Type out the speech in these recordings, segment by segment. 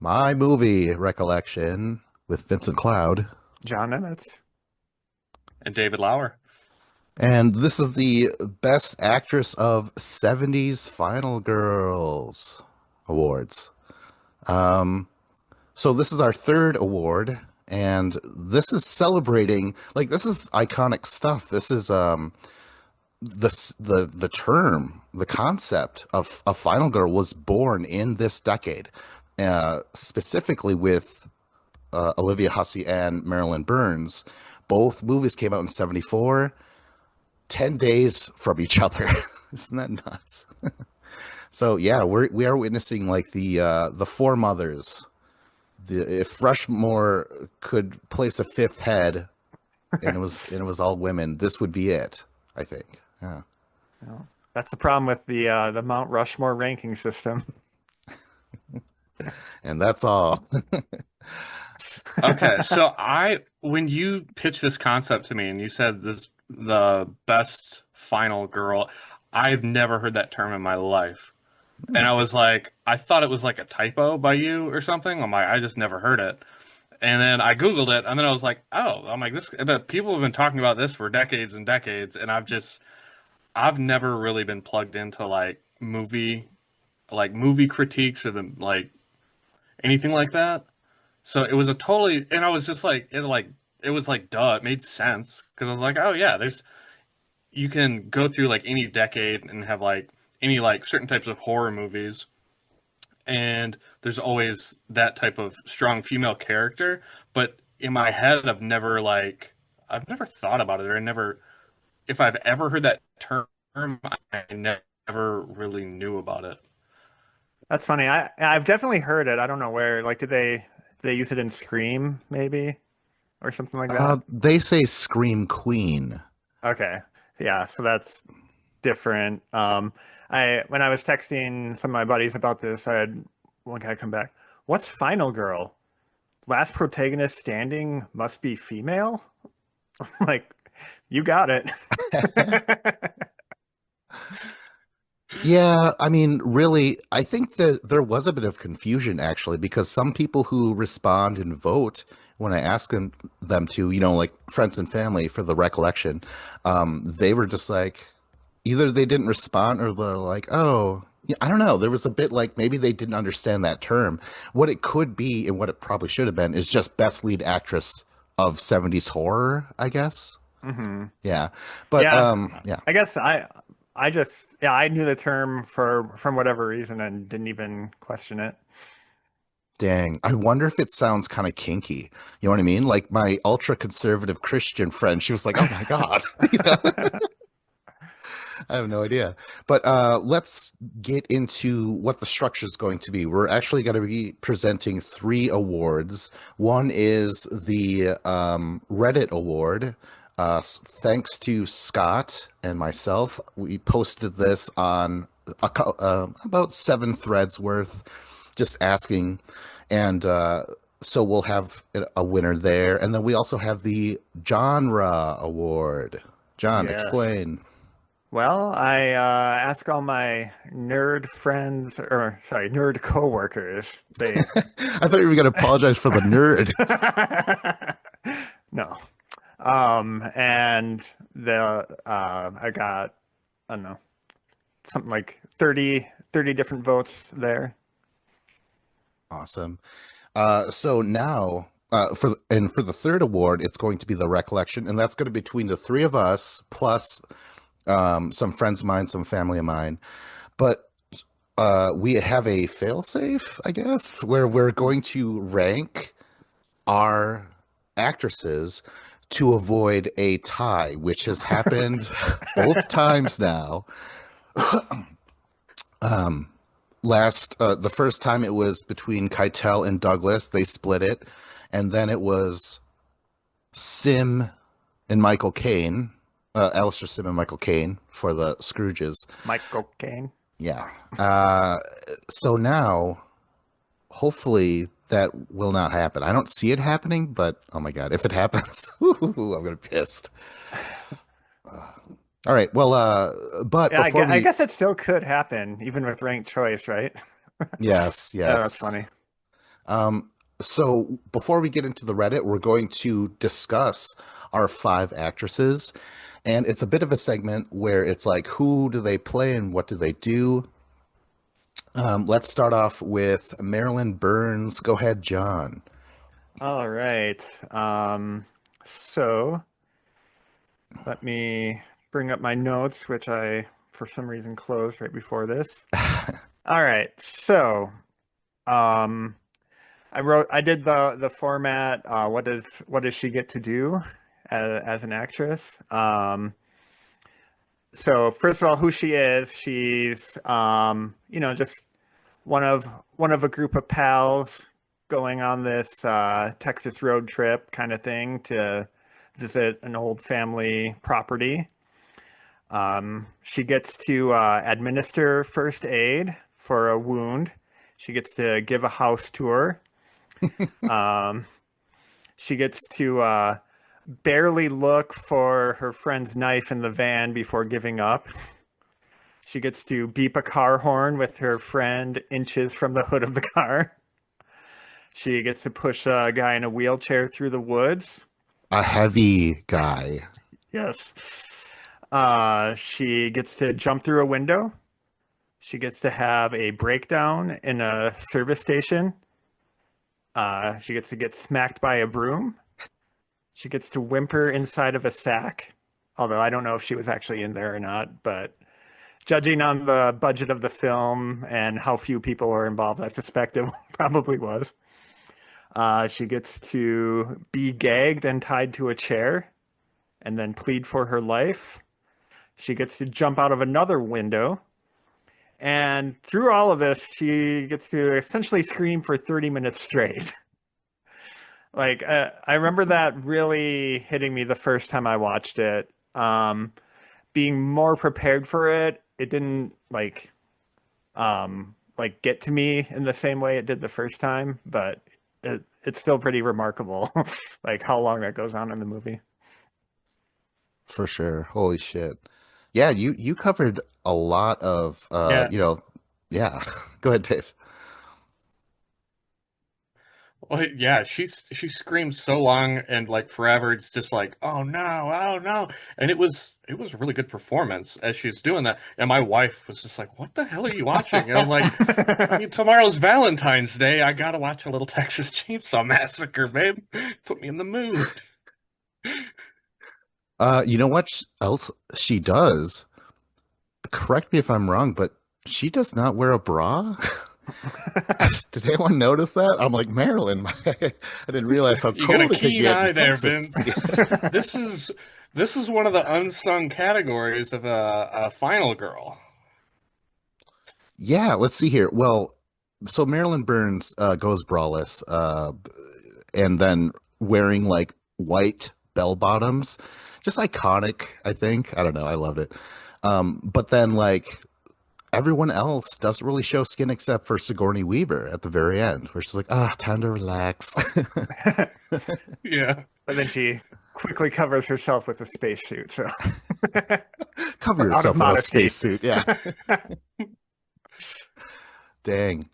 My movie recollection with Vincent Cloud. John Emmett. And David Lauer. And this is the Best Actress of 70's Final Girls Awards. So this is our third award, and this is celebrating, like, this is iconic stuff. This is the term, the concept of a Final Girl was born in this decade, specifically with Olivia Hussey and Marilyn Burns. Both movies came out in 74, 10 days from each other. Isn't that nuts? So yeah, we are witnessing like the four mothers. If Rushmore could place a fifth head and it was all women, this would be it, I think. Yeah. No, that's the problem with the Mount Rushmore ranking system. And that's all. Okay, so when you pitched this concept to me and you said this the best final girl, I've never heard that term in my life. And I was like, I thought it was like a typo by you or something. I'm like, I just never heard it. And then I Googled it, and then I was like, oh, I'm like, this, but people have been talking about this for decades and decades, and I've never really been plugged into like movie critiques or the like anything like that. So it was a totally, and I was just like, it was like, duh, it made sense because I was like, oh yeah, you can go through like any decade and have like any like certain types of horror movies, and there's always that type of strong female character. But in my head, I've never thought about it, or I never, if I've ever heard that term, I never really knew about it. That's funny. I've definitely heard it. I don't know where. Like, did they use it in Scream maybe or something like that? They say Scream Queen. Okay. Yeah, so that's different. I when I was texting some of my buddies about this, I had one guy come back. What's Final Girl? Last protagonist standing must be female? Like, you got it. Yeah, I mean, really, I think that there was a bit of confusion actually, because some people who respond and vote when I ask them to, like friends and family for the recollection, they were just like, either they didn't respond or they're like, oh, yeah, I don't know. There was a bit like maybe they didn't understand that term. What it could be and what it probably should have been is just best lead actress of 70's horror, I guess. hmm Yeah. But Yeah, yeah. I guess I just yeah I knew the term for from whatever reason and didn't even question it. Dang, I wonder if it sounds kind of kinky. You know what I mean? Like my ultra conservative Christian friend, she was like, "Oh my God." You know? I have no idea. But let's get into what the structure is going to be. We're actually going to be presenting three awards. One is the Reddit Award. Thanks to Scott and myself, we posted this on about 7 threads worth, just asking. And so we'll have a winner there. And then we also have the Genre Award. John, Yes. explain. Well, I ask all my nerd friends, or sorry, nerd coworkers. They I thought you were going to apologize for the nerd. no. And I got, I don't know, something like 30 different votes there. Awesome. So now, for the third award, it's going to be the recollection, and that's going to be between the three of us plus some friends of mine, some family of mine. But we have a failsafe, I guess, where we're going to rank our actresses to avoid a tie, which has happened both times now. Um, the first time it was between Keitel and Douglas, they split it, and then it was Sim and Michael Caine, Alistair Sim and Michael Caine for the Scrooges. Michael Caine. Yeah. So now, hopefully, that will not happen. I don't see it happening, but oh my God, if it happens, I'm gonna be pissed. All right. Well, but Yeah, before I we, guess it still could happen, even with ranked choice, right? yes, Yeah, that's yes. funny. So before we get into the Reddit, we're going to discuss our five actresses. And it's a bit of a segment where it's like, who do they play and what do they do? Let's start off with Marilyn Burns. Go ahead, John. All right. So let me bring up my notes, which I, for some reason, closed right before this. All right. So, um, I did the format. What does she get to do as an actress? So first of all, who she is? She's, just one of a group of pals going on this Texas road trip kind of thing to visit an old family property. She gets to administer first aid for a wound. She gets to give a house tour. Um, she gets to barely look for her friend's knife in the van before giving up. She gets to beep a car horn with her friend inches from the hood of the car. She gets to push a guy in a wheelchair through the woods. A heavy guy. Yes. She gets to jump through a window. She gets to have a breakdown in a service station. She gets to get smacked by a broom. She gets to whimper inside of a sack. Although I don't know if she was actually in there or not, but judging on the budget of the film and how few people are involved, I suspect it probably was. She gets to be gagged and tied to a chair and then plead for her life. She gets to jump out of another window. And through all of this, she gets to essentially scream for 30 minutes straight. I remember that really hitting me the first time I watched it. Being more prepared for it, it didn't get to me in the same way it did the first time, but it's still pretty remarkable, like how long that goes on in the movie. For sure. Holy shit. Yeah, you covered a lot of Yeah. yeah. Go ahead, Dave. Well, yeah, she screamed so long and like forever. It's just like, oh no, oh no, and it was a really good performance as she's doing that. And my wife was just like, "What the hell are you watching?" And I was like, "I mean, tomorrow's Valentine's Day. I gotta watch a little Texas Chainsaw Massacre, babe. Put me in the mood." You know what else she does? Correct me if I'm wrong, but she does not wear a bra. Did anyone notice that? I'm like, Marilyn, I didn't realize how You got a cold it could keen get in eye there, Texas. Vince. This is this is one of the unsung categories of a final girl. Yeah, let's see here. Well, so Marilyn Burns goes braless, and then wearing like white bell bottoms, just iconic. I think I don't know. I loved it. But then like everyone else doesn't really show skin except for Sigourney Weaver at the very end, where she's like, "Ah, time to relax." Yeah. But then she quickly covers herself with a spacesuit, so Cover out of yourself with a modesty. spacesuit. Yeah. Dang.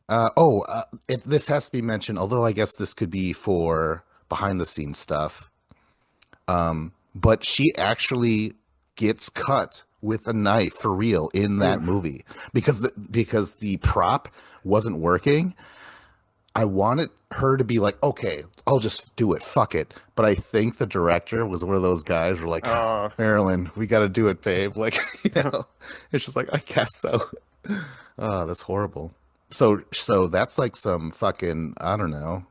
This has to be mentioned, although I guess this could be for behind the scenes stuff. But she actually gets cut with a knife for real in that Oof. movie because the prop wasn't working. I wanted her to be like, okay, I'll just do it. Fuck it. But I think the director was one of those guys who were like, Oh, Marilyn, we got to do it, babe. Like, it's just like, I guess so. Oh, that's horrible. So that's like some fucking, I don't know,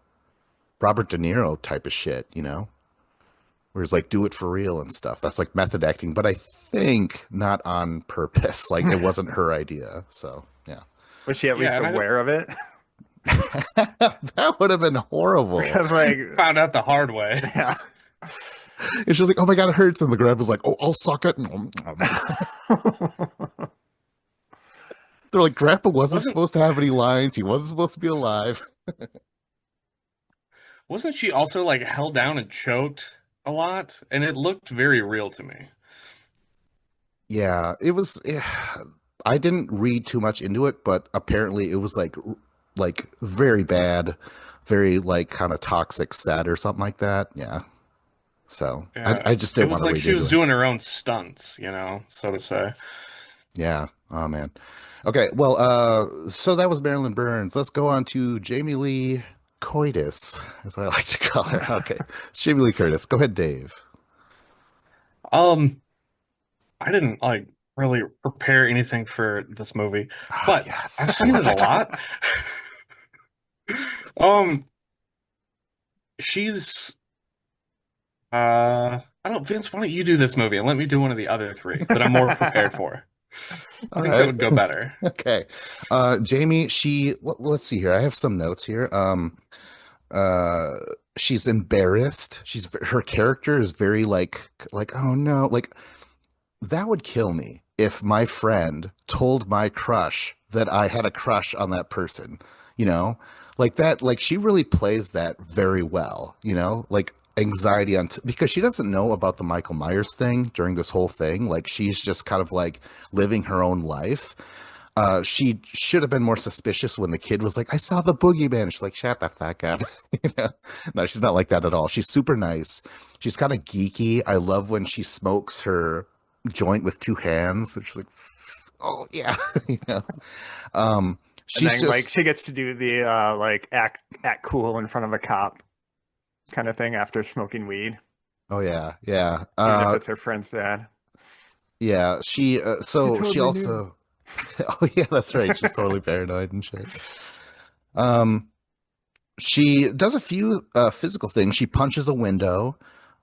Robert De Niro type of shit, where it's like, do it for real and stuff. That's like method acting, but I think not on purpose. Like, it wasn't her idea. So, yeah. was she at Yeah, least and I aware of it? That would have been horrible. Because like, found out the hard way. yeah. It's just like, oh my God, it hurts. And the grab was like, oh, I'll suck it. They're like, Grandpa wasn't Wasn't supposed to have any lines. He wasn't supposed to be alive. wasn't she also like held down and choked a lot? And it looked very real to me. Yeah, it was. I didn't read too much into it, but apparently it was like very bad. very like kind of toxic set or something like that. Yeah. So Yeah, I just it didn't want was to like read she into was it. doing her own stunts, so to say. Yeah. Oh man. Okay. Well, so that was Marilyn Burns. Let's go on to Jamie Lee Coitus, as I like to call her. Okay. It's Jamie Lee Curtis. Go ahead, Dave. Um, I didn't like really prepare anything for this movie, Ah, but yes. I've I seen love it a it. lot. Um, she's I don't Vince, why don't you do this movie and let me do one of the other three that I'm more prepared for? I All think that right. would go better. Okay. Jamie, let's see here. I have some notes here. Uh, she's embarrassed. Her character is very like, oh no, like that would kill me if my friend told my crush that I had a crush on that person, you know? Like that, like she really plays that very well, like anxiety because she doesn't know about the Michael Myers thing during this whole thing. Like she's just kind of like living her own life. She should have been more suspicious when the kid was like, I saw the boogeyman. She's like, shut the fuck up. You know? No, she's not like that at all. She's super nice. She's kind of geeky. I love when she smokes her joint with two hands. And she's like, oh, yeah. you know? Um, And she's then like just, she gets to do the like act cool in front of a cop kind of thing after smoking weed, oh, yeah. Yeah. even if it's her friend's dad. Yeah. You So she totally knew. also, oh, yeah, that's right. She's totally paranoid and shit. Um, she does a few physical things. She punches a window.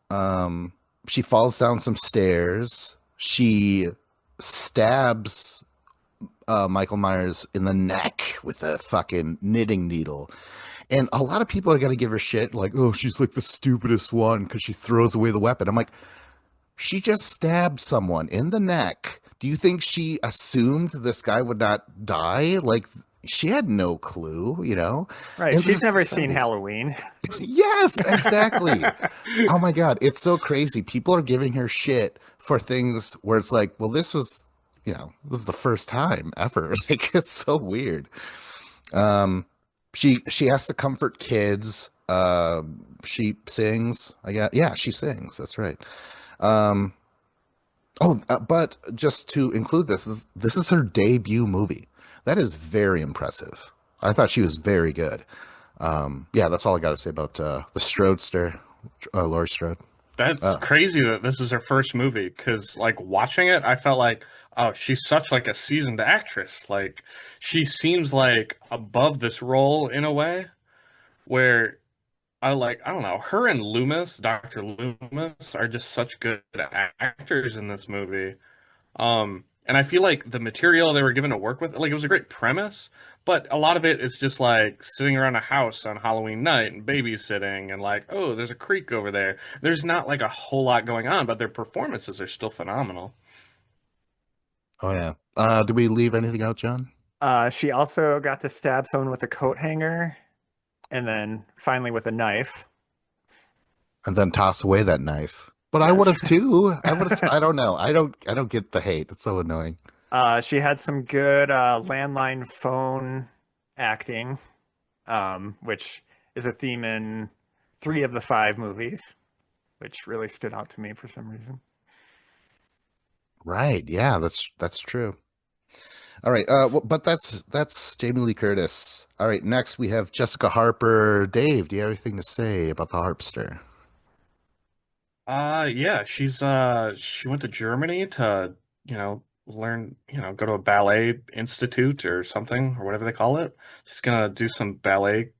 Um, she falls down some stairs. She stabs Michael Myers in the neck with a fucking knitting needle. And a lot of people are going to give her shit like, oh, she's like the stupidest one because she throws away the weapon. I'm like, she just stabbed someone in the neck. Do you think she assumed this guy would not die? Like, she had no clue, Right. And this She's is the never seen 70s. Halloween. Yes, exactly. Oh my God, it's so crazy. People are giving her shit for things where it's like, well, this is the first time ever. Like, it's so weird. Um, she has to comfort kids. She sings. I guess. Yeah, she sings. That's right. Um, but just to include this is her debut movie. That is very impressive. I thought she was very good. Yeah, that's all I got to say about the Strodester, Laurie Strode. That's crazy that this is her first movie because, like, watching it, I felt like, oh, she's such like a seasoned actress. Like, she seems like above this role in a way where I don't know, her and Loomis, Dr. Loomis, are just such good actors in this movie. And I feel like the material they were given to work with, like it was a great premise, but a lot of it is just like sitting around a house on Halloween night and babysitting and like, oh, there's a creek over there. There's not like a whole lot going on, but their performances are still phenomenal. Oh yeah. Did we leave anything out, John? She also got to stab someone with a coat hanger and then finally with a knife. And then toss away that knife. But I would Yes. have too. I would have. I don't know. I don't get the hate. It's so annoying. She had some good landline phone acting, which is a theme in three of the five movies, which really stood out to me for some reason. Right. Yeah. That's true. All right. But that's Jamie Lee Curtis. All right. Next we have Jessica Harper. Dave, do you have anything to say about the Harpster? Yeah, she went to Germany to, learn, go to a ballet institute or something or whatever they call it. She's gonna do some ballet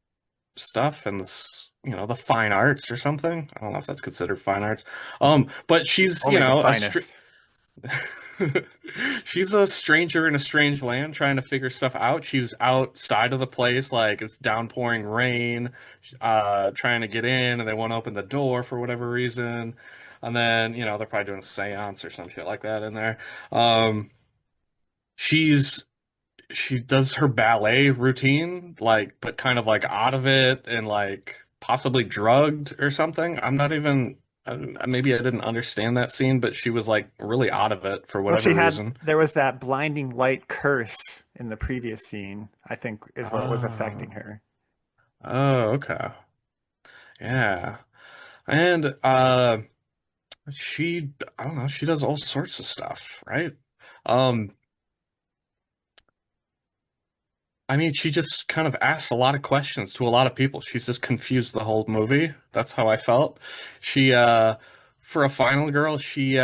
stuff and this, the fine arts or something. I don't know if that's considered fine arts. But she's, Only the finest. she's a stranger in a strange land trying to figure stuff out. She's outside of the place, like it's downpouring rain, trying to get in, and they won't open the door for whatever reason. And then, they're probably doing a seance or some shit like that in there. Um, she's she does her ballet routine, like, but kind of like out of it and like possibly drugged or something. I'm not even, maybe I didn't understand that scene, but she was like really out of it for Well, whatever reason. there was that blinding light curse in the previous scene, I think is what was Oh, affecting her. Oh, okay. Yeah. And she, I don't know, she does all sorts of stuff, right? Um, I mean, she just kind of asks a lot of questions to a lot of people. She's just confused the whole movie. That's how I felt. She for a final girl, she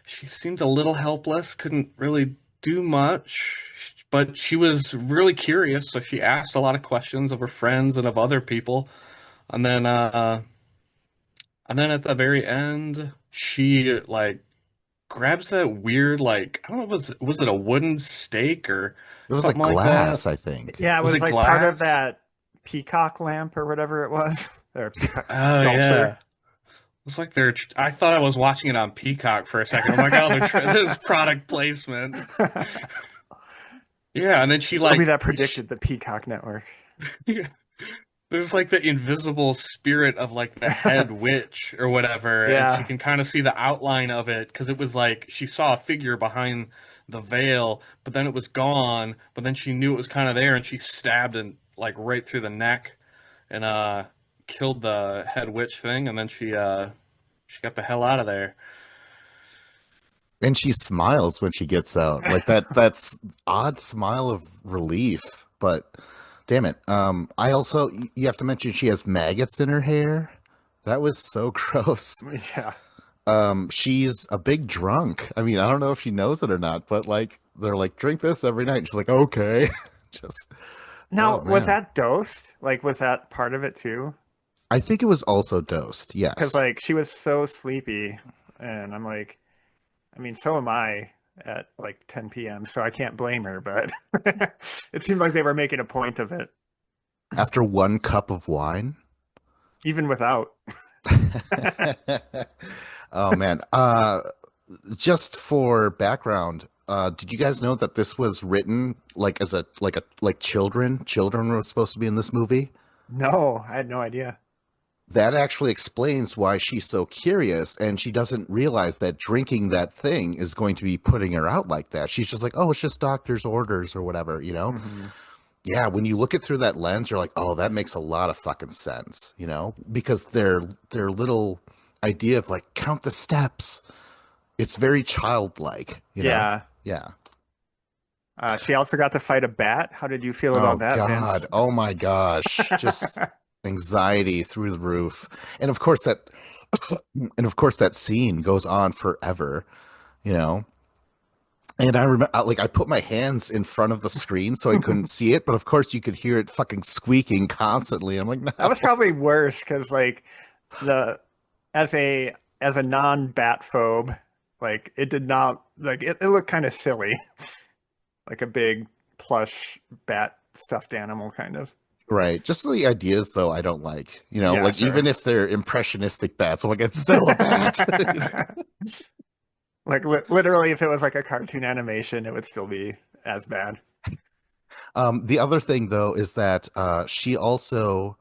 seemed a little helpless, couldn't really do much, but she was really curious, so she asked a lot of questions of her friends and of other people. And then at the very end, she like grabs that weird like I don't know, was it a wooden stake or It was like something like that? glass, I think. Yeah, it Was was it like part of glass? that peacock lamp or whatever it was, or peacock Oh yeah. sculpture. It's like they're. I thought I was watching it on Peacock for a second. I'm like, oh, this product placement. Yeah, and then she The movie like that predicted the Peacock Network. there's like the invisible spirit of like the head witch or whatever, and she Yeah. can kind of see the outline of it because it was like she saw a figure behind the veil, but then it was gone. But then she knew it was kind of there, and she stabbed and like right through the neck and killed the head witch thing, and then she got the hell out of there. And she smiles when she gets out. Like that's odd smile of relief. But damn it. I also you have to mention she has maggots in her hair. That was so gross. Yeah. She's a big drunk. I mean, I don't know if she knows it or not, but like they're like, drink this every night. She's like, okay. Just Now, oh was man. that dosed? Like, was that part of it too? I think it was also dosed, Because yes. like she was so sleepy, and I'm like, I mean, so am I at like 10 p.m., so I can't blame her. But it seemed like they were making a point of it, After one cup of wine. even without. Oh man. Just for background, did you guys know that this was written like as a children? Children were supposed to be in this movie. No, I had no idea. That actually explains why she's so curious and she doesn't realize that drinking that thing is going to be putting her out like that. She's just like, oh, it's just doctor's orders or whatever, you know? Hmm. Yeah, when you look it through that lens, you're like, oh, that makes a lot of fucking sense, you know? Because their little idea of like count the steps, it's very childlike, you know? Yeah. Yeah. She also got to fight a bat. How did you feel Oh about that, Vince? God. Oh my gosh. Just anxiety through the roof. And of course that and of course that scene goes on forever, you know. And I remember like I put my hands in front of the screen so I couldn't see it, but of course you could hear it fucking squeaking constantly. I'm like, That was no. probably worse because like the as a non-bat phobe, like it did not like it looked kind of silly, like a big plush bat stuffed animal kind of. Right. Just the ideas though I don't like. You know, Yeah, like even sure. if they're impressionistic bats, I'm like, it's still a bat. You know? Like literally, if it was like a cartoon animation, it would still be as bad. The other thing though is that she also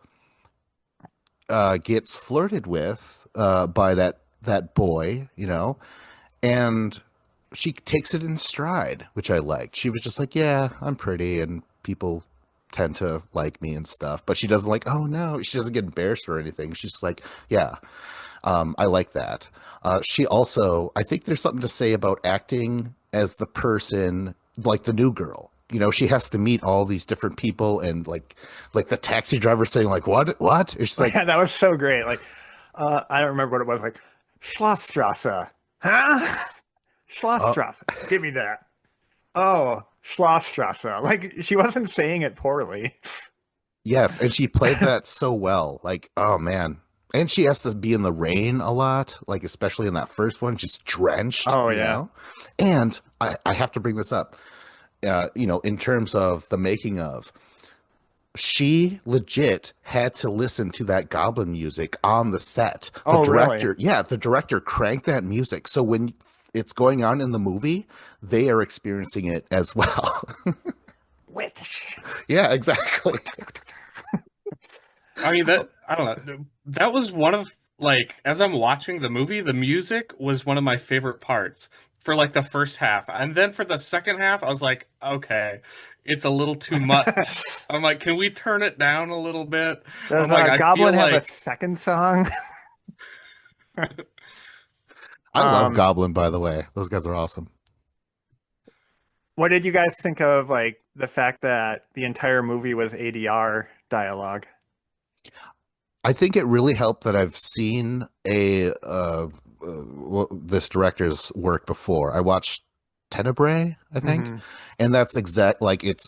gets flirted with by that boy, you know, and she takes it in stride, which I liked. She was just like, "Yeah, I'm pretty, and people tend to like me and stuff," but she doesn't like, "Oh no," she doesn't get embarrassed or anything. She's just like, "Yeah, I like that." She also, I think there's something to say about acting as the person, like the new girl. You know, she has to meet all these different people, and like the taxi driver saying, like, "What? What?" It's just like, Yeah, that was so great. Like, I don't remember what it was. Like, Schlossstrasse, huh? "Oh, Schlossstrasse. Give me that. Oh, Schlossstrasse. Like she wasn't saying it poorly. yes," and she played that so well. Like, oh man. And she has to be in the rain a lot, like especially in that first one, just drenched, Oh you yeah. know. And I have to bring this up, you know, in terms of the making of, she legit had to listen to that goblin music on the set. The Oh really? director, yeah, the director cranked that music. So when it's going on in the movie, they are experiencing it as well. Witch. Yeah, exactly. I mean that I don't know. That was one of like as I'm watching the movie, the music was one of my favorite parts for like the first half. And then for the second half, I was like, okay, it's a little too much. I'm like, can we turn it down a little bit? Does I'm like, I feel Goblin have a like second song? I love Goblin, by the way. Those guys are awesome. What did you guys think of like the fact that the entire movie was ADR dialogue? I think it really helped that I've seen this director's work before. I watched Tenebrae, I think, Hmm. and that's exact like it's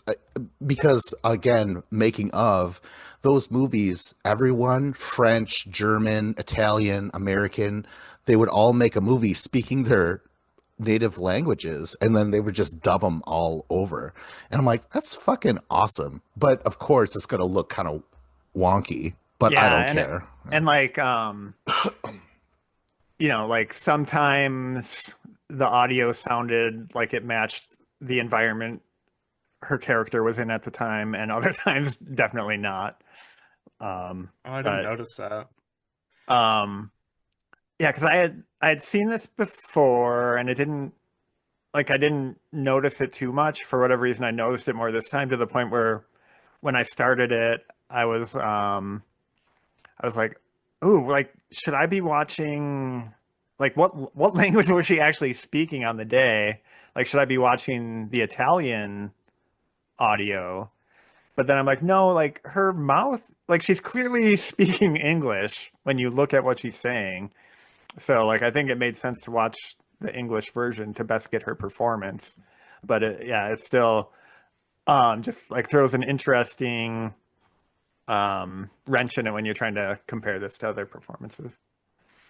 because again, making of those movies, everyone French, German, Italian, American, they would all make a movie speaking their native languages and then they would just dub them all over. And I'm like, that's fucking awesome. But of course, it's going to look kind of wonky, but I Yeah, don't care. and like like sometimes the audio sounded like it matched the environment her character was in at the time, and other times definitely not. oh, I didn't But notice that. um, yeah, because I had seen this before, and it didn't like I didn't notice it too much. For whatever reason, I noticed it more this time to the point where when I started it, I was like, "Ooh, like should I be watching like what language was she actually speaking on the day? Like should I be watching the Italian audio?" But then I'm like, "No, like her mouth, like she's clearly speaking English when you look at what she's saying." So like I think it made sense to watch the English version to best get her performance. But yeah, it's still just like throws an interesting wrench in it when you're trying to compare this to other performances.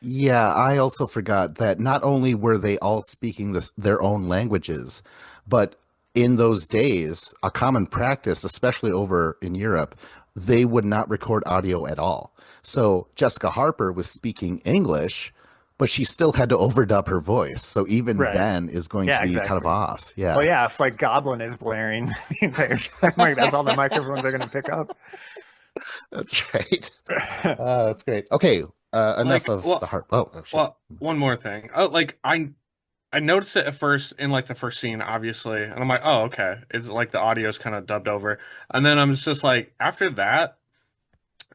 Yeah, I also forgot that not only were they all speaking their own languages, but in those days, a common practice, especially over in Europe, they would not record audio at all. So Jessica Harper was speaking English, but she still had to overdub her voice. So even Right. then is going to Yeah, be kind of exactly. off. Well, Yeah. yeah, if like Goblin is blaring the entire time, like that's all the microphones are going to pick up. That's right. That's great. Okay, enough Like, of the heart. Oh shit. well, one more thing. Oh, like I noticed it at first in like the first scene, obviously, and I'm like, oh, okay. It's like the audio's kind of dubbed over, and then I'm just like, after that,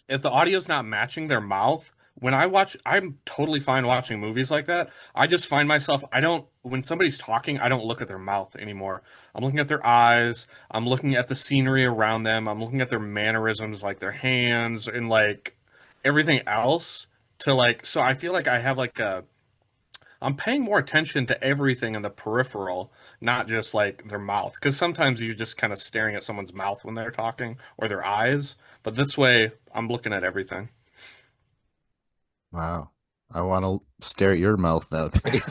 if the audio's not matching their mouth, when I watch, I'm totally fine watching movies like that. I just find myself, I don't, when somebody's talking, I don't look at their mouth anymore. I'm looking at their eyes, I'm looking at the scenery around them, I'm looking at their mannerisms, like their hands and like everything else to like, so I feel like I have like I'm paying more attention to everything in the peripheral, not just like their mouth. Because sometimes you're just kind of staring at someone's mouth when they're talking or their eyes. But this way, I'm looking at everything. Wow. I want to stare at your mouth now, Dave.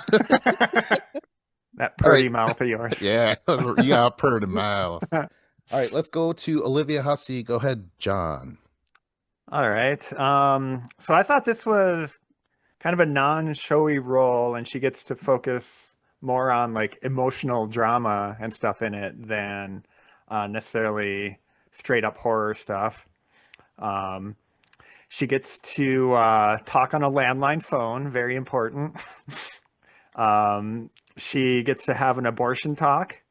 That All purty right. mouth of yours. Yeah, you got per the mouth. All right, let's go to Olivia Hussey. Go ahead, John. All right. So I thought this was kind of a non-showy role, and she gets to focus more on like emotional drama and stuff in it than necessarily straight up horror stuff. Um, she gets to talk on a landline phone, very important. She gets to have an abortion talk.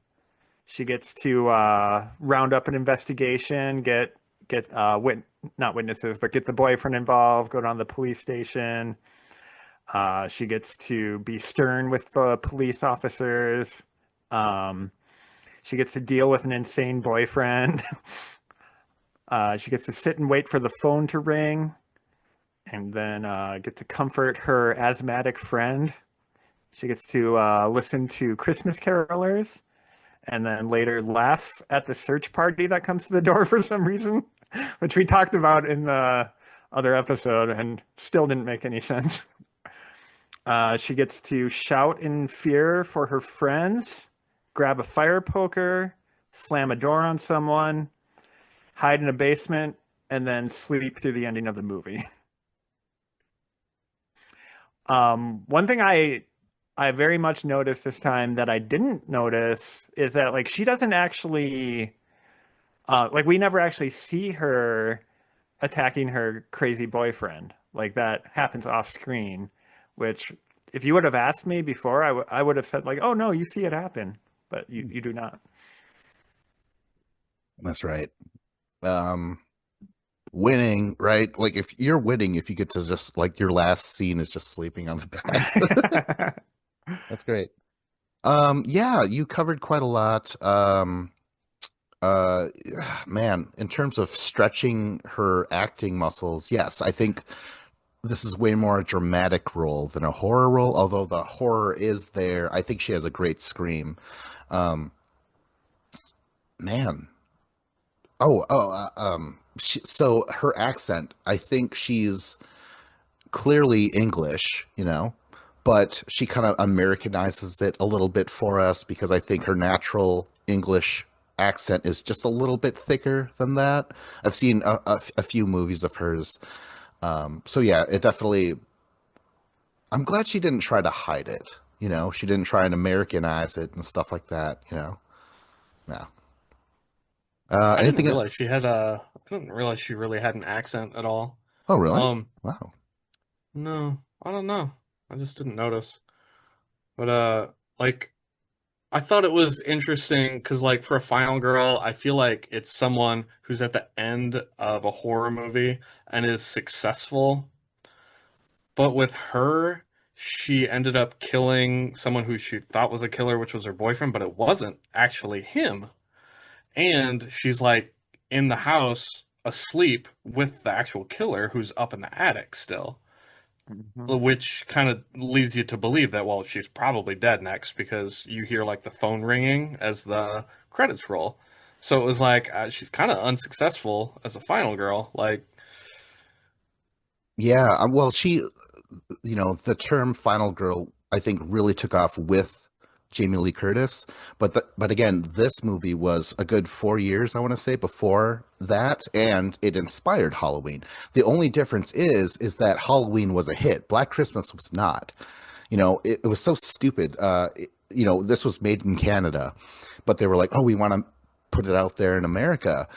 She gets to round up an investigation, get not witnesses, but get the boyfriend involved, go down to the police station. She gets to be stern with the police officers. Um, she gets to deal with an insane boyfriend. She gets to sit and wait for the phone to ring, and then get to comfort her asthmatic friend. She gets to listen to Christmas carolers, and then later laugh at the search party that comes to the door for some reason, which we talked about in the other episode and still didn't make any sense. She gets to shout in fear for her friends, grab a fire poker, slam a door on someone, hide in a basement, and then sleep through the ending of the movie. One thing I very much noticed this time that I didn't notice is that like she doesn't actually like we never actually see her attacking her crazy boyfriend. Like that happens off screen, which if you would have asked me before, I would have said like, "Oh no, you see it happen," but you do not. That's right. Um, winning, right? Like if you're winning, if you get to just like your last scene is just sleeping on the bed. That's great. Yeah, you covered quite a lot. Uh, man, in terms of stretching her acting muscles, yes, I think this is way more a dramatic role than a horror role, although the horror is there. I think she has a great scream. Um, man. So her accent, I think she's clearly English, but she kind of Americanizes it a little bit for us because I think her natural English accent is just a little bit thicker than that. I've seen a few movies of hers. So yeah, it definitely, I'm glad she didn't try to hide it. She didn't try and Americanize it and stuff like that. No. I didn't Anything? realize she had a. I didn't realize she really had an accent at all. Oh, really? Um, Wow. no, I don't know. I just didn't notice. But like I thought it was interesting because like for a final girl, I feel like it's someone who's at the end of a horror movie and is successful. But with her, she ended up killing someone who she thought was a killer, which was her boyfriend, but it wasn't actually him. And she's like in the house asleep with the actual killer who's up in the attic still, Mhm. which kind of leads you to believe that, well, she's probably dead next because you hear like the phone ringing as the credits roll. So it was like she's kind of unsuccessful as a final girl. Like, Yeah, well, the term final girl, I think, really took off with Jamie Lee Curtis. But again, this movie was a good 4 years, I want to say, before that, and it inspired Halloween. The only difference is that Halloween was a hit. Black Christmas was not. It was so stupid. This was made in Canada, but they were like, oh, we want to put it out there in America.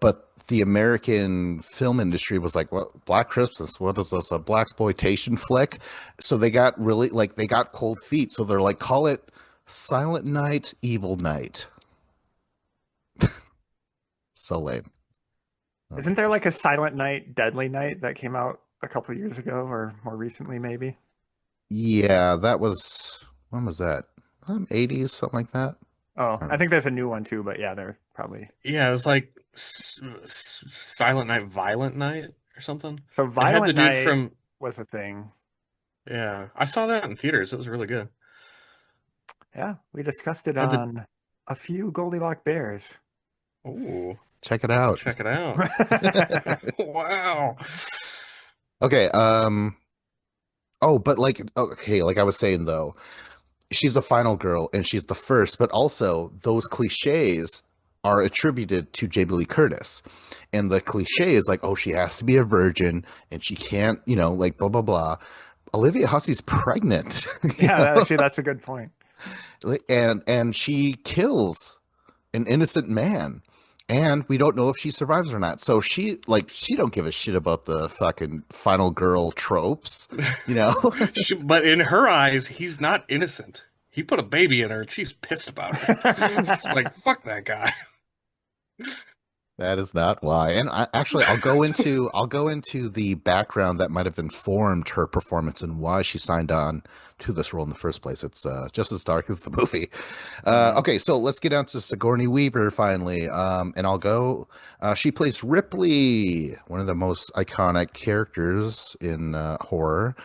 But the American film industry was like, well, Black Christmas, what is this, a black exploitation flick? So they got really, like, they got cold feet. So they're like, call it Silent Night, Evil Night. So lame. Isn't there like a Silent Night, Deadly Night that came out a couple of years ago or more recently, maybe? Yeah, that was, when was that? 80s, something like that. Oh, I don't I know. think there's a new one too, but yeah, they're probably. yeah, it was like Silent Night, Violent Night or something. So It had the Violent dude Night from, was a thing. yeah, I saw that in theaters. It was really good. Yeah, we discussed it Had the, on a few Goldilocks Bears. oh, Check it I'll out. check it out. Wow. Okay, oh, but like, okay, like I was saying though, she's a final girl and she's the first, but also those cliches are attributed to Jamie Lee Curtis. And the cliche is like, oh, she has to be a virgin and she can't, like blah blah blah. Olivia Hussey's pregnant, Yeah, actually, that's a good point. and she kills an innocent man. And we don't know if she survives or not. So she don't give a shit about the fucking final girl tropes, you know? But in her eyes, he's not innocent. He put a baby in her and she's pissed about it. She's like, fuck that guy. That is not why. And I'll go into the background that might have informed her performance and why she signed on to this role in the first place. It's just as dark as the movie. Okay, so let's get down to Sigourney Weaver finally. And I'll go. She plays Ripley, one of the most iconic characters in horror.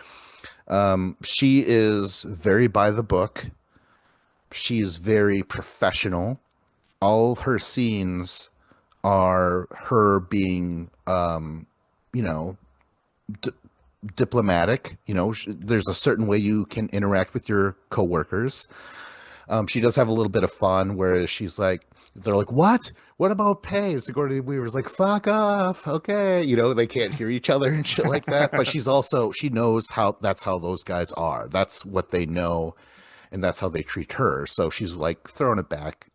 She is very by the book. She's very professional. All her scenes are her being, you know, d- diplomatic. There's a certain way you can interact with your coworkers. She does have a little bit of fun where she's like, they're like, what? What about pay? And Sigourney Weaver's like, fuck off. Okay. They can't hear each other and shit like that. But she knows that's how those guys are. That's what they know. And that's how they treat her. So she's like throwing it back.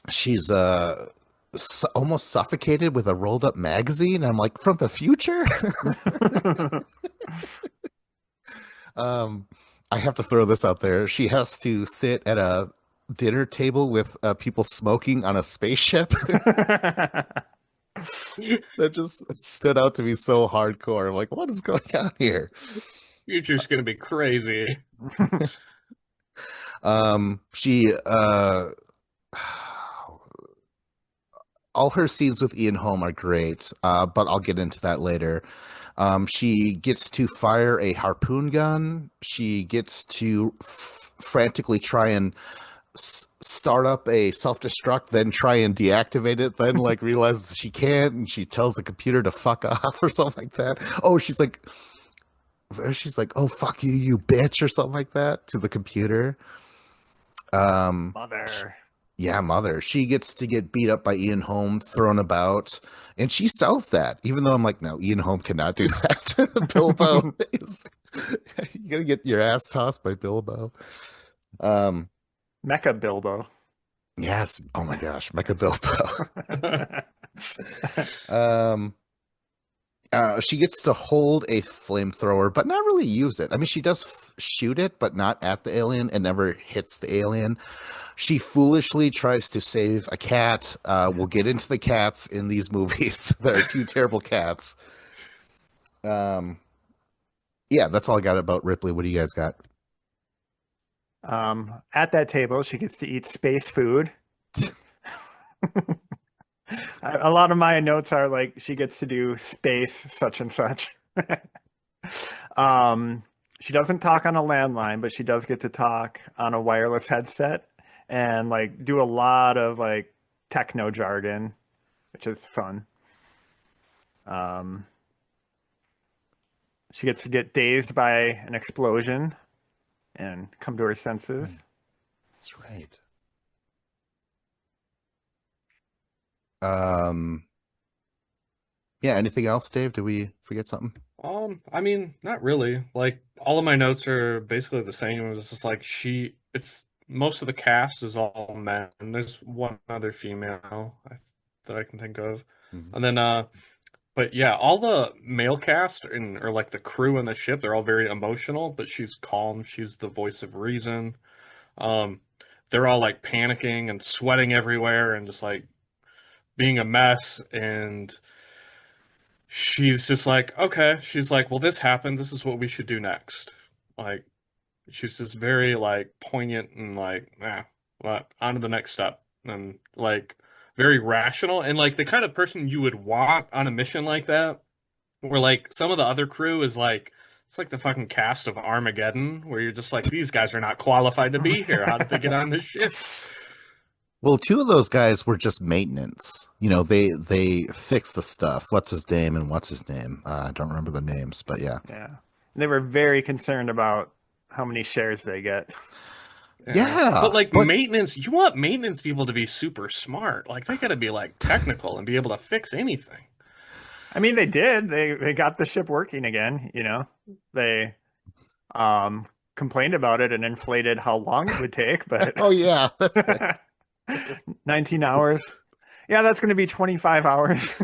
She's almost suffocated with a rolled up magazine. I'm like, from the future? um I have to throw this out there. She has to sit at a dinner table with people smoking on a spaceship. That just stood out to me so hardcore. I'm like, what is going on here? Future's gonna be crazy. She all her scenes with Ian Holm are great, but I'll get into that later. She gets to fire a harpoon gun. She gets to frantically try and start up a self-destruct, then try and deactivate it, then like realizes she can't, and she tells the computer to fuck off or something like that. Oh, she's like, oh fuck you, you bitch, or something like that to the computer. Mother. Yeah, mother. She gets to get beat up by Ian Holm, thrown about, and she sells that. Even though I'm like, no, Ian Holm cannot do that. Bilbo is, you gotta get your ass tossed by Bilbo. Um, Mecha Bilbo. yes. Oh my gosh, Mecha Bilbo. um, she gets to hold a flamethrower, but not really use it. I mean, she does shoot it, but not at the alien, and never hits the alien. She foolishly tries to save a cat. We'll get into the cats in these movies. There are two terrible cats. Yeah, that's all I got about Ripley. What do you guys got? At that table, she gets to eat space food. A lot of my notes are like she gets to do space such and such. She doesn't talk on a landline, but she does get to talk on a wireless headset and like do a lot of like techno jargon, which is fun. She gets to get dazed by an explosion and come to her senses. That's right. Yeah, anything else, Dave? Did we forget something? I mean, not really. Like all of my notes are basically the same. It was just like it's most of the cast is all men. There's one other female that I can think of. Mhm. And then but yeah, all the male cast or like the crew on the ship, they're all very emotional, but she's calm. She's the voice of reason. Um, they're all like panicking and sweating everywhere and just like being a mess. And she's just like, okay. She's like, well, this happened. This is what we should do next. Like, she's just very like poignant and like, well, on to the next step. And like very rational and like the kind of person you would want on a mission like that. Where like some of the other crew is like it's like the fucking cast of Armageddon, where you're just like these guys are not qualified to be here. How did they get on this ship? Well, two of those guys were just maintenance. You know, they fix the stuff. What's his name and what's his name? I don't remember the names, but yeah. Yeah. They were very concerned about how many shares they get. Yeah, but like but maintenance, you want maintenance people to be super smart. Like they got to be like technical and be able to fix anything. I mean, they did. They got the ship working again. You know, they complained about it and inflated how long it would take, but oh yeah, that's right. 19 hours. Yeah, that's going to be 25 hours.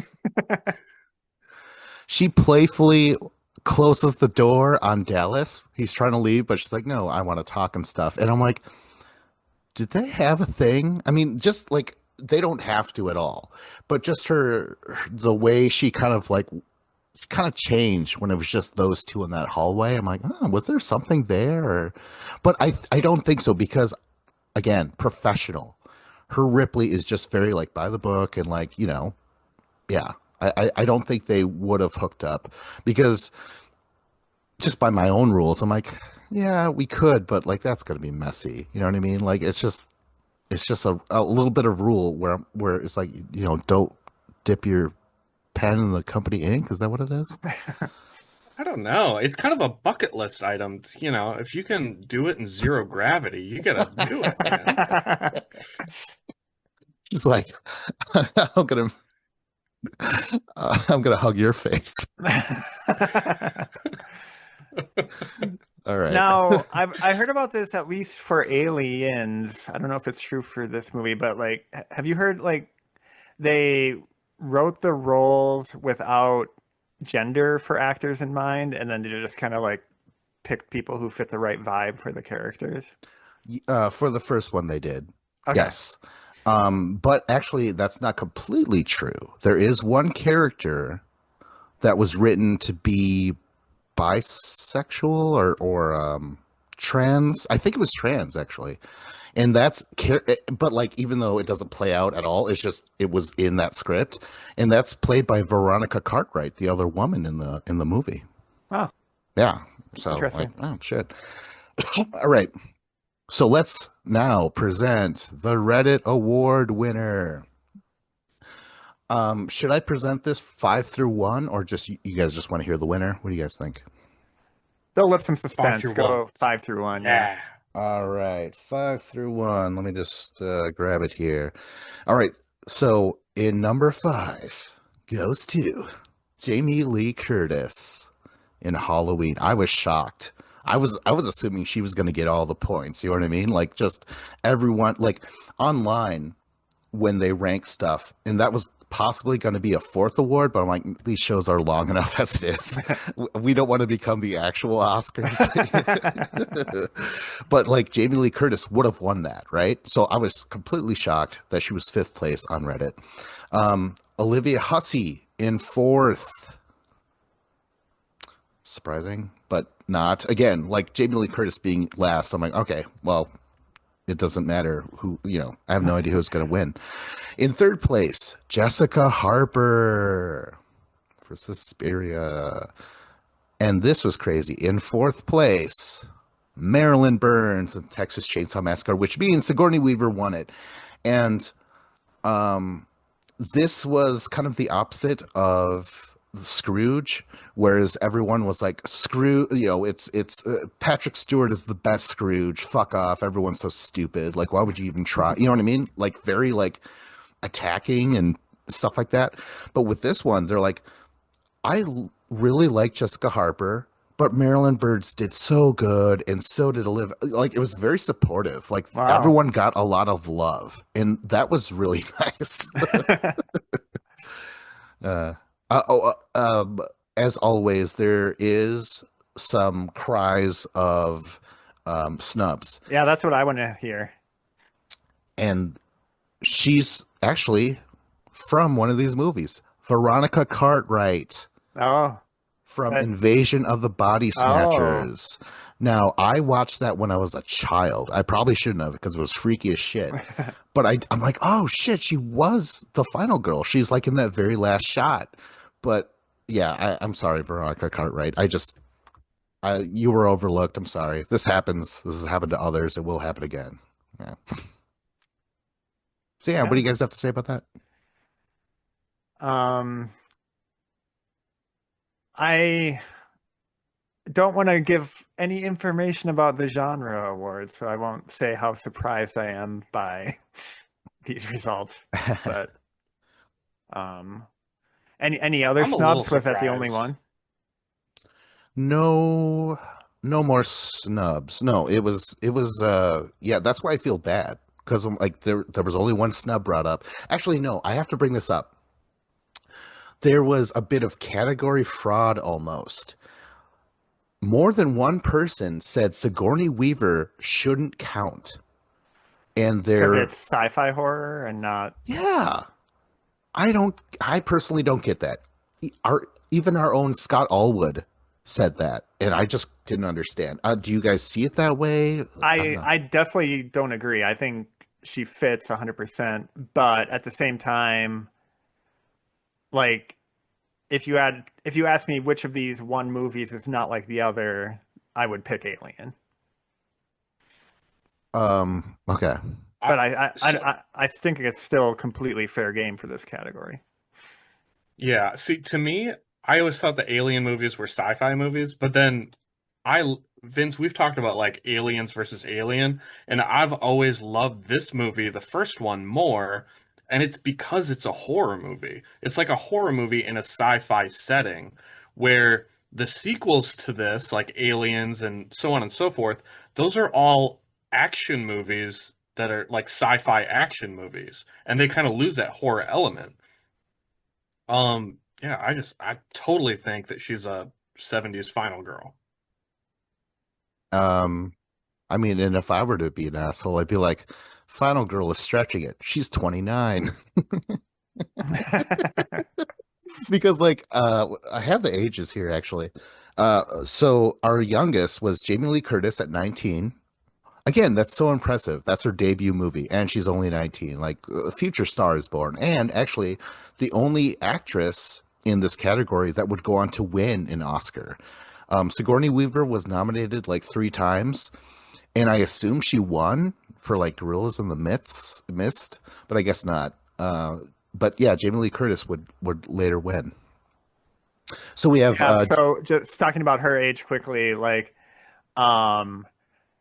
She playfully closes the door on Dallas. He's trying to leave, but she's like, "No, I want to talk and stuff." And I'm like, "Did they have a thing?" I mean, just like they don't have to at all, but just the way she kind of changed when it was just those two in that hallway. I'm like, oh, was there something there? But I don't think so because again, professional. Her Ripley is just very like by the book and like, you know, yeah. I don't think they would have hooked up because just by my own rules, I'm like, yeah, we could, but like that's gonna be messy. You know what I mean? Like it's just a little bit of rule where it's like, you know, don't dip your pen in the company ink. Is that what it is? I don't know. It's kind of a bucket list item. You know, if you can do it in zero gravity, you gotta do it, man. She's like, I'm gonna I'm gonna hug your face. All right. Now, I heard about this at least for Aliens. I don't know if it's true for this movie, but like, have you heard like they wrote the roles without gender for actors in mind, and then they just kind of like picked people who fit the right vibe for the characters? For the first one, they did. Okay. Yes. But actually, that's not completely true. There is one character that was written to be bisexual or trans. I think it was trans actually, and but like even though it doesn't play out at all, it's just it was in that script, and that's played by Veronica Cartwright, the other woman in the movie. Oh, Yeah. So like, interesting. oh shit. All right. So let's now present the Reddit Award winner. Should I present this 5 through 1, or just you guys just want to hear the winner? What do you guys think? They'll lift some 5 suspense. through Go 1. 5 through 1. Yeah. Yeah. All right, 5 through 1. Let me just grab it here. All right, so in number 5 goes to Jamie Lee Curtis in Halloween. I was shocked. I was assuming she was going to get all the points. You know what I mean? Like just everyone, like online when they rank stuff, and that was possibly going to be a 4th award, but I'm like, these shows are long enough as it is. We don't want to become the actual Oscars. But like Jamie Lee Curtis would have won that, right? So I was completely shocked that she was 5th place on Reddit. Olivia Hussey in 4th. Surprising, but not. Again, like Jamie Lee Curtis being last, I'm like, okay, well, it doesn't matter who, I have no idea who's going to win. In 3rd place, Jessica Harper for Suspiria. And this was crazy. In 4th place, Marilyn Burns in Texas Chainsaw Massacre, which means Sigourney Weaver won it. And this was kind of the opposite of Scrooge, whereas everyone was like, "Scrooge, it's Patrick Stewart is the best Scrooge. Fuck off, everyone's so stupid. Like, why would you even try?" You know what I mean? Like very like attacking and stuff like that. But with this one, they're like, really like Jessica Harper, but Marilyn Burns did so good, and so did Olivia. Like, it was very supportive. Like, Wow. everyone got a lot of love, and that was really nice. uh, as always, there is some cries of snubs, Yeah, that's what I want to hear. and she's actually from one of these movies. Veronica Cartwright Oh, from but- Invasion of the Body Snatchers. Now, I watched that when I was a child. I probably shouldn't have because it was freaky as shit. But I'm like, oh shit, she was the final girl. She's like in that very last shot. But yeah, I'm sorry, Veronica Cartwright. You were overlooked. I'm sorry. This happens. This has happened to others. It will happen again. Yeah. So yeah, what do you guys have to say about that? I don't want to give any information about the genre awards, so I won't say how surprised I am by these results. But any other I'm a little snubs? Was that the only surprised. one? No, no more snubs. No, it was yeah, that's why I feel bad because I'm like there was only one snub brought up. Actually, no, I have to bring this up. There was a bit of category fraud almost. More than one person said Sigourney Weaver shouldn't count. And Because it's sci-fi horror and not. Yeah. I personally don't get that. Even our own Scott Allwood said that, and I just didn't understand. Do you guys see it that way? I definitely don't agree. I think she fits 100%, but at the same time, like if you ask me which of these one movies is not like the other, I would pick Alien. Okay. But I think it's still completely fair game for this category. Yeah, see, to me, I always thought the Alien movies were sci-fi movies, but then Vince, we've talked about like Aliens versus Alien, and I've always loved this movie, the first one, more, and it's because it's a horror movie. It's like a horror movie in a sci-fi setting, where the sequels to this, like Aliens and so on and so forth, those are all action movies that are like sci-fi action movies, and they kind of lose that horror element. Yeah, I totally think that she's a 70's final girl. I mean, and if I were to be an asshole, I'd be like, Final Girl is stretching it. She's 29. Because like I have the ages here actually. So our youngest was Jamie Lee Curtis at 19. Again, that's so impressive. That's her debut movie, and she's only 19. Like, a future star is born. And actually, the only actress in this category that would go on to win an Oscar. Sigourney Weaver was nominated like 3 times, and I assume she won for like Gorillas in the Mist, but I guess not. But yeah, Jamie Lee Curtis would later win. So we have Yeah, so just talking about her age quickly, like,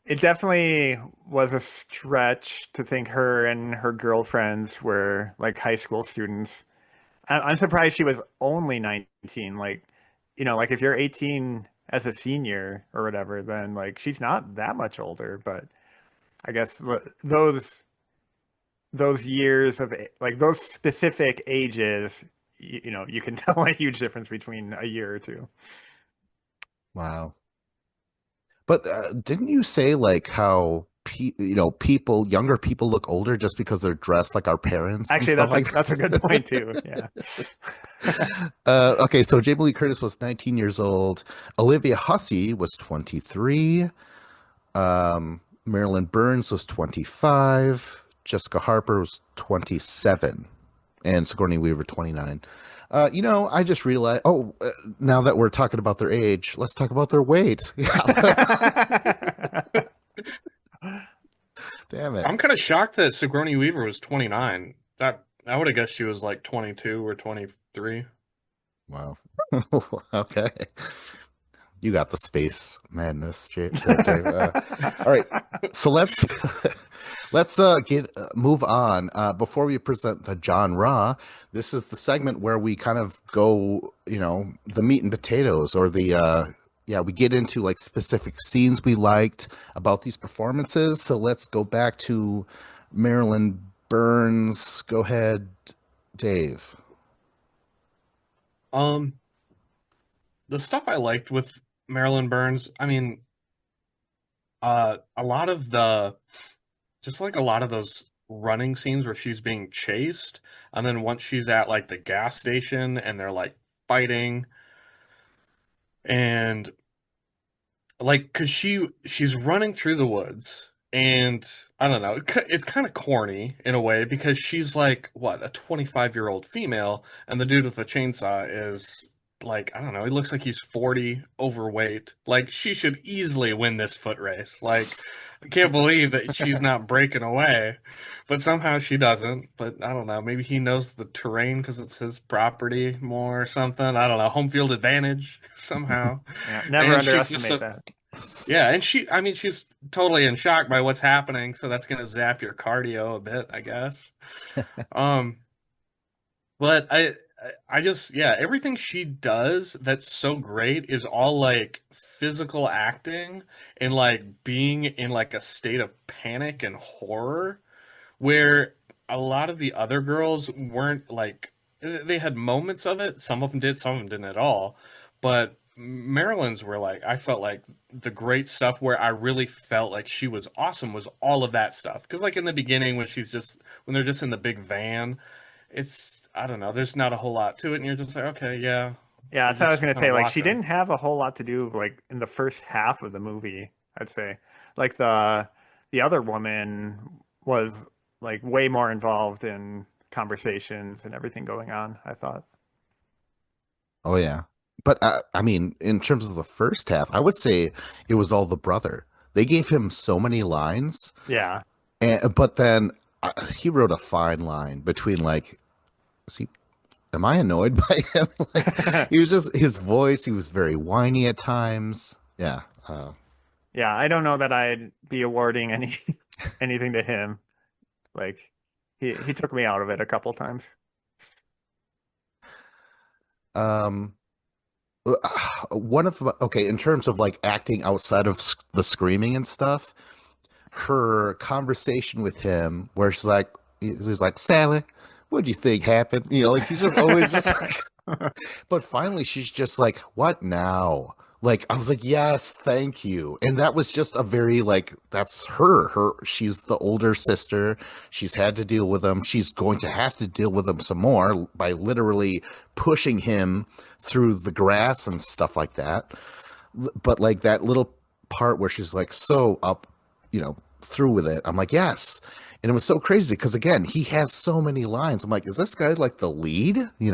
it definitely was a stretch to think her and her girlfriends were like high school students. I'm surprised she was only 19. Like, like if you're 18 as a senior or whatever, then like she's not that much older. But I guess those years of like those specific ages, you can tell a huge difference between a year or two. wow. But didn't you say like how people, younger people look older just because they're dressed like our parents and Actually, stuff that's a good point too. Yeah. Okay, so Jamie Lee Curtis was 19 years old. Olivia Hussey was 23. Marilyn Burns was 25. Jessica Harper was 27. And Sigourney Weaver, 29. I just realized, now that we're talking about their age, let's talk about their weight. Yeah. Damn it. I'm kind of shocked that Sigourney Weaver was 29. That I would have guessed she was like 22 or 23. Wow. Okay. You got the space madness, Dave. All right. So let's move on. Before we present the genre, this is the segment where we kind of go, the meat and potatoes, or we get into like specific scenes we liked about these performances. So let's go back to Marilyn Burns. Go ahead, Dave. The stuff I liked with Marilyn Burns, I mean, a lot of those running scenes where she's being chased, and then once she's at like the gas station and they're like fighting, and like because she's running through the woods, and I don't know, it's kind of corny in a way because she's like what, a 25-year-old female, and the dude with the chainsaw is like, I don't know, he looks like he's 40, overweight. Like, she should easily win this foot race. Like, I can't believe that she's not breaking away, but somehow she doesn't. But I don't know, maybe he knows the terrain because it's his property more or something. I don't know, home field advantage somehow. Yeah, never And she's just underestimate that. yeah, and she's totally in shock by what's happening, so that's gonna zap your cardio a bit, I guess. Um, but I just, yeah, everything she does that's so great is all like physical acting and like being in like a state of panic and horror, where a lot of the other girls weren't like, they had moments of it. Some of them did, some of them didn't at all. But Marilyn's were like, I felt like the great stuff where I really felt like she was awesome was all of that stuff. Because like in the beginning when they're just in the big van, it's, I don't know, there's not a whole lot to it, and you're just like, okay, yeah. Yeah, that's what I was gonna kinda say. Like, she watching. didn't have a whole lot to do like in the first half of the movie, I'd say. Like the other woman was like way more involved in conversations and everything going on, I thought. Oh yeah, but I mean, in terms of the first half, I would say it was all the brother. They gave him so many lines, Yeah. but then he wrote a fine line between like, see, am I annoyed by him? Like, he was just his voice. He was very whiny at times. Yeah. Yeah, I don't know that I'd be awarding anything to him. Like he took me out of it a couple times. Um. One of okay, in terms of like acting outside of the screaming and stuff, her conversation with him, where he's like, Sally, what'd you think happened? Like he's just always just like, but finally she's just like, what now? Like, I was like, yes, thank you. And that was just a very, like, that's her. She's the older sister. She's had to deal with him. She's going to have to deal with him some more by literally pushing him through the grass and stuff like that. But, like, that little part where she's like, so up, through with it. I'm like, yes. And it was so crazy because, again, he has so many lines. I'm like, is this guy like the lead? And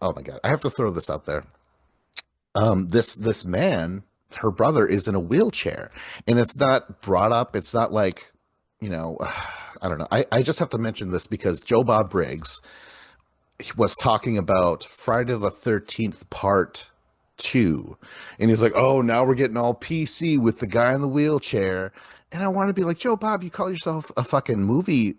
oh my God, I have to throw this out there. This man, her brother, is in a wheelchair, and it's not brought up. It's not like, I don't know. I just have to mention this because Joe Bob Briggs was talking about Friday the 13th Part 2, and he's like, oh, now we're getting all PC with the guy in the wheelchair, and I want to be like, Joe Bob, you call yourself a fucking movie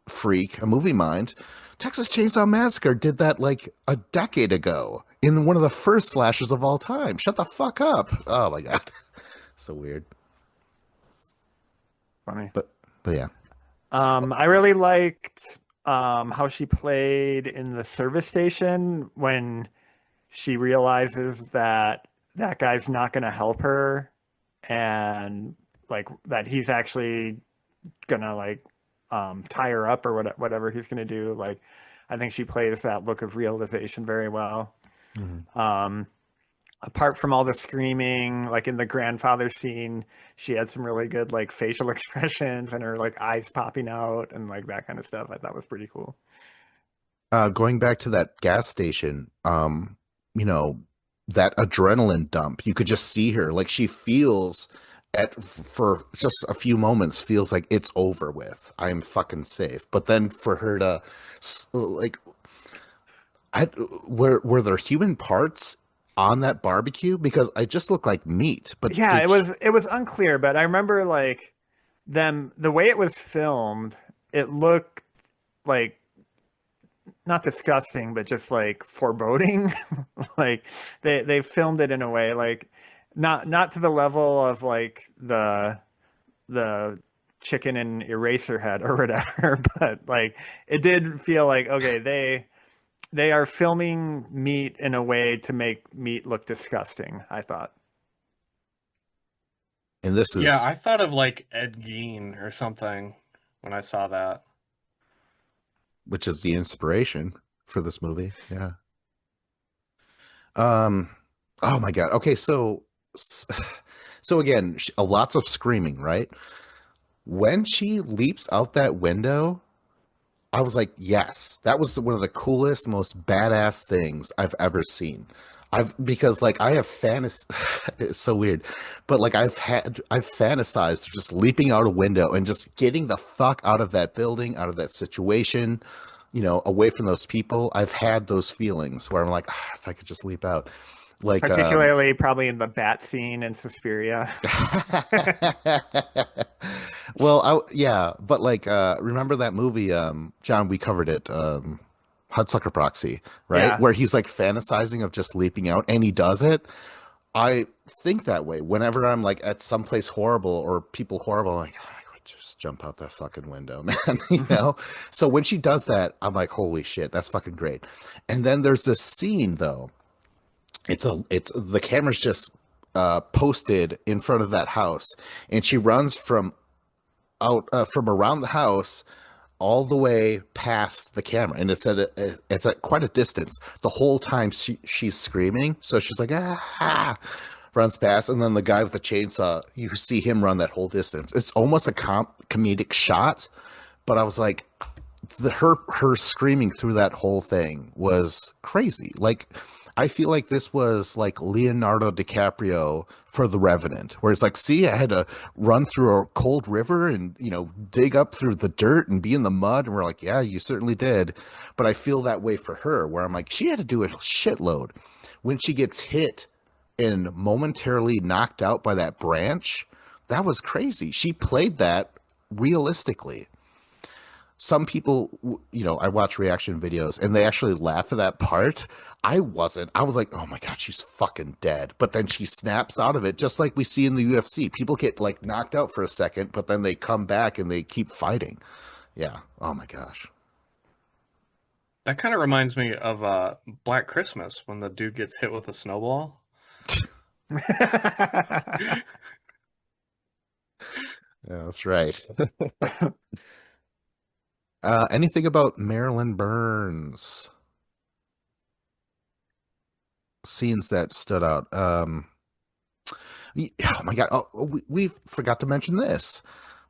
freak, a movie mind. Texas Chainsaw Massacre did that like a decade ago in one of the first slashers of all time. Shut the fuck up. Oh my God. So weird. Funny. But yeah. I really liked how she played in the service station when she realizes that that guy's not going to help her, and like that he's actually gonna like tie her up or whatever he's gonna do. Like, I think she plays that look of realization very well. Mm-hmm. Apart from all the screaming, like in the grandfather scene, she had some really good like facial expressions and her like eyes popping out and like that kind of stuff. I thought was pretty cool. Going back to that gas station, that adrenaline dump, you could just see her, like she feels for just a few moments feels like it's over with. I'm fucking safe. But then for her to like, were there human parts on that barbecue? Because I just looked like meat. But Yeah, it was unclear, but I remember like the way it was filmed, it looked like not disgusting, but just like foreboding. Like they filmed it in a way like not to the level of like the chicken and Eraserhead or whatever, but like it did feel like, okay, they are filming meat in a way to make meat look disgusting, I thought. and this Yeah, is I thought of like Ed Gein or something when I saw that. which is the inspiration for this movie. Yeah. Um. Oh my God. Okay. So again, lots of screaming, right? When she leaps out that window, I was like, yes, that was one of the coolest, most badass things I've ever seen. Because like I have fantasy, it's so weird, but like I've fantasized just leaping out a window and just getting the fuck out of that building, out of that situation, away from those people. I've had those feelings where I'm like, if I could just leap out, like, Particularly probably in the bat scene in Suspiria. well, yeah, but like, remember that movie, John? We covered it, Hudsucker Proxy, right? Yeah. Where he's like fantasizing of just leaping out, and he does it. I think that way whenever I'm like at someplace horrible or people horrible. I'm like, "Oh, I could just jump out that fucking window, man." So when she does that, I'm like, holy shit, that's fucking great. And then there's this scene though. It's the camera's just posted in front of that house, and she runs from around the house all the way past the camera, and it's at quite a distance the whole time she's screaming. So she's like, ah, runs past, and then the guy with the chainsaw, you see him run that whole distance. It's almost a comedic shot, but I was like, her screaming through that whole thing was crazy. Like, I feel like this was like Leonardo DiCaprio for The Revenant, where it's like, see, I had to run through a cold river and, dig up through the dirt and be in the mud. And we're like, yeah, you certainly did. But I feel that way for her, where I'm like, she had to do a shitload. When she gets hit and momentarily knocked out by that branch, that was crazy. She played that realistically. Some people, I watch reaction videos and they actually laugh at that part. I wasn't. I was like, oh my God, she's fucking dead. But then she snaps out of it, just like we see in the UFC. People get like knocked out for a second, but then they come back and they keep fighting. Yeah. Oh my gosh. That kind of reminds me of Black Christmas when the dude gets hit with a snowball. Yeah, that's right. Anything about Marilyn Burns? Scenes that stood out. Oh my God. Oh, we forgot to mention this.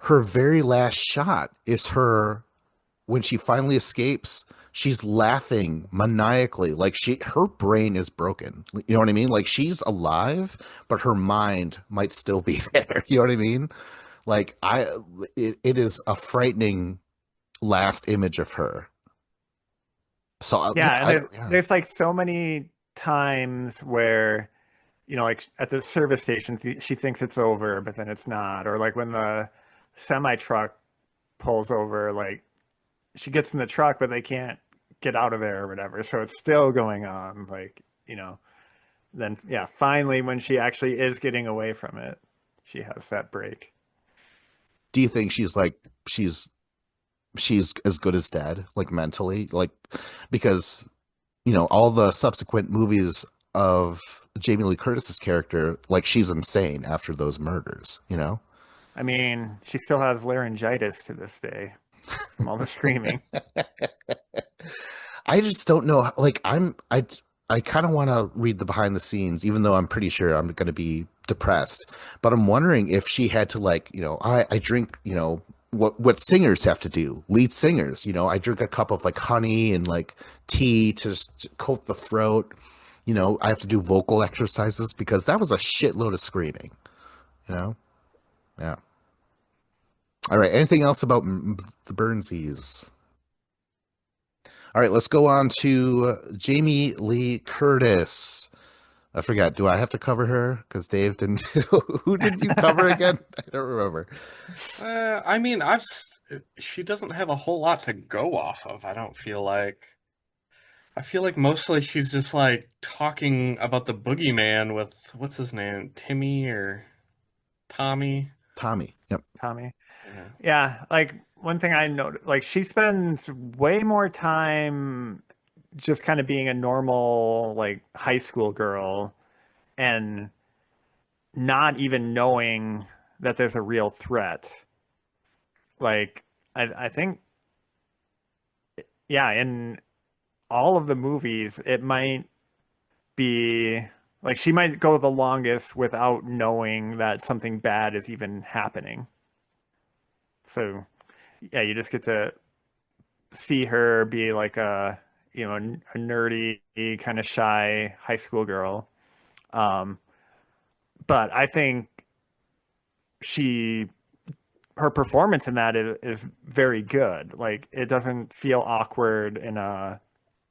Her very last shot is her when she finally escapes. She's laughing maniacally, like her brain is broken. You know what I mean? Like she's alive, but her mind might still be there. You know what I mean? Like it is a frightening last image of her. So Yeah, yeah, and there's like so many times where, like at the service station, she thinks it's over, but then it's not. Or like when the semi truck pulls over, like she gets in the truck, but they can't get out of there or whatever. So it's still going on. Like, then yeah, finally when she actually is getting away from it, she has that break. do you think she's she's as good as dead, like mentally, like because all the subsequent movies of Jamie Lee Curtis's character, like she's insane after those murders. I mean, she still has laryngitis to this day from all the screaming. I just don't know. Like I kind of want to read the behind the scenes, even though I'm pretty sure I'm going to be depressed. But I'm wondering if she had to I drink, what singers have to do, lead singers. I drink a cup of like honey and like tea to just coat the throat. I have to do vocal exercises because that was a shitload of screaming. You know, yeah. All right. Anything else about the Burnsies? All right, let's go on to Jamie Lee Curtis. I forgot. Do I have to cover her? Because Dave didn't. Who did you cover again? I don't remember. I mean, she doesn't have a whole lot to go off of. I don't feel like. I feel like mostly she's just like talking about the boogeyman with what's his name, Timmy or Tommy. Tommy. Yep. Tommy. Yeah. Yeah, like one thing I noticed, like she spends way more time just kind of being a normal like high school girl and not even knowing that there's a real threat. Like I think yeah, in all of the movies it might be like she might go the longest without knowing that something bad is even happening. So yeah, you just get to see her be like a nerdy kind of shy high school girl. Um, but I think she her performance in that is very good. Like it doesn't feel awkward in a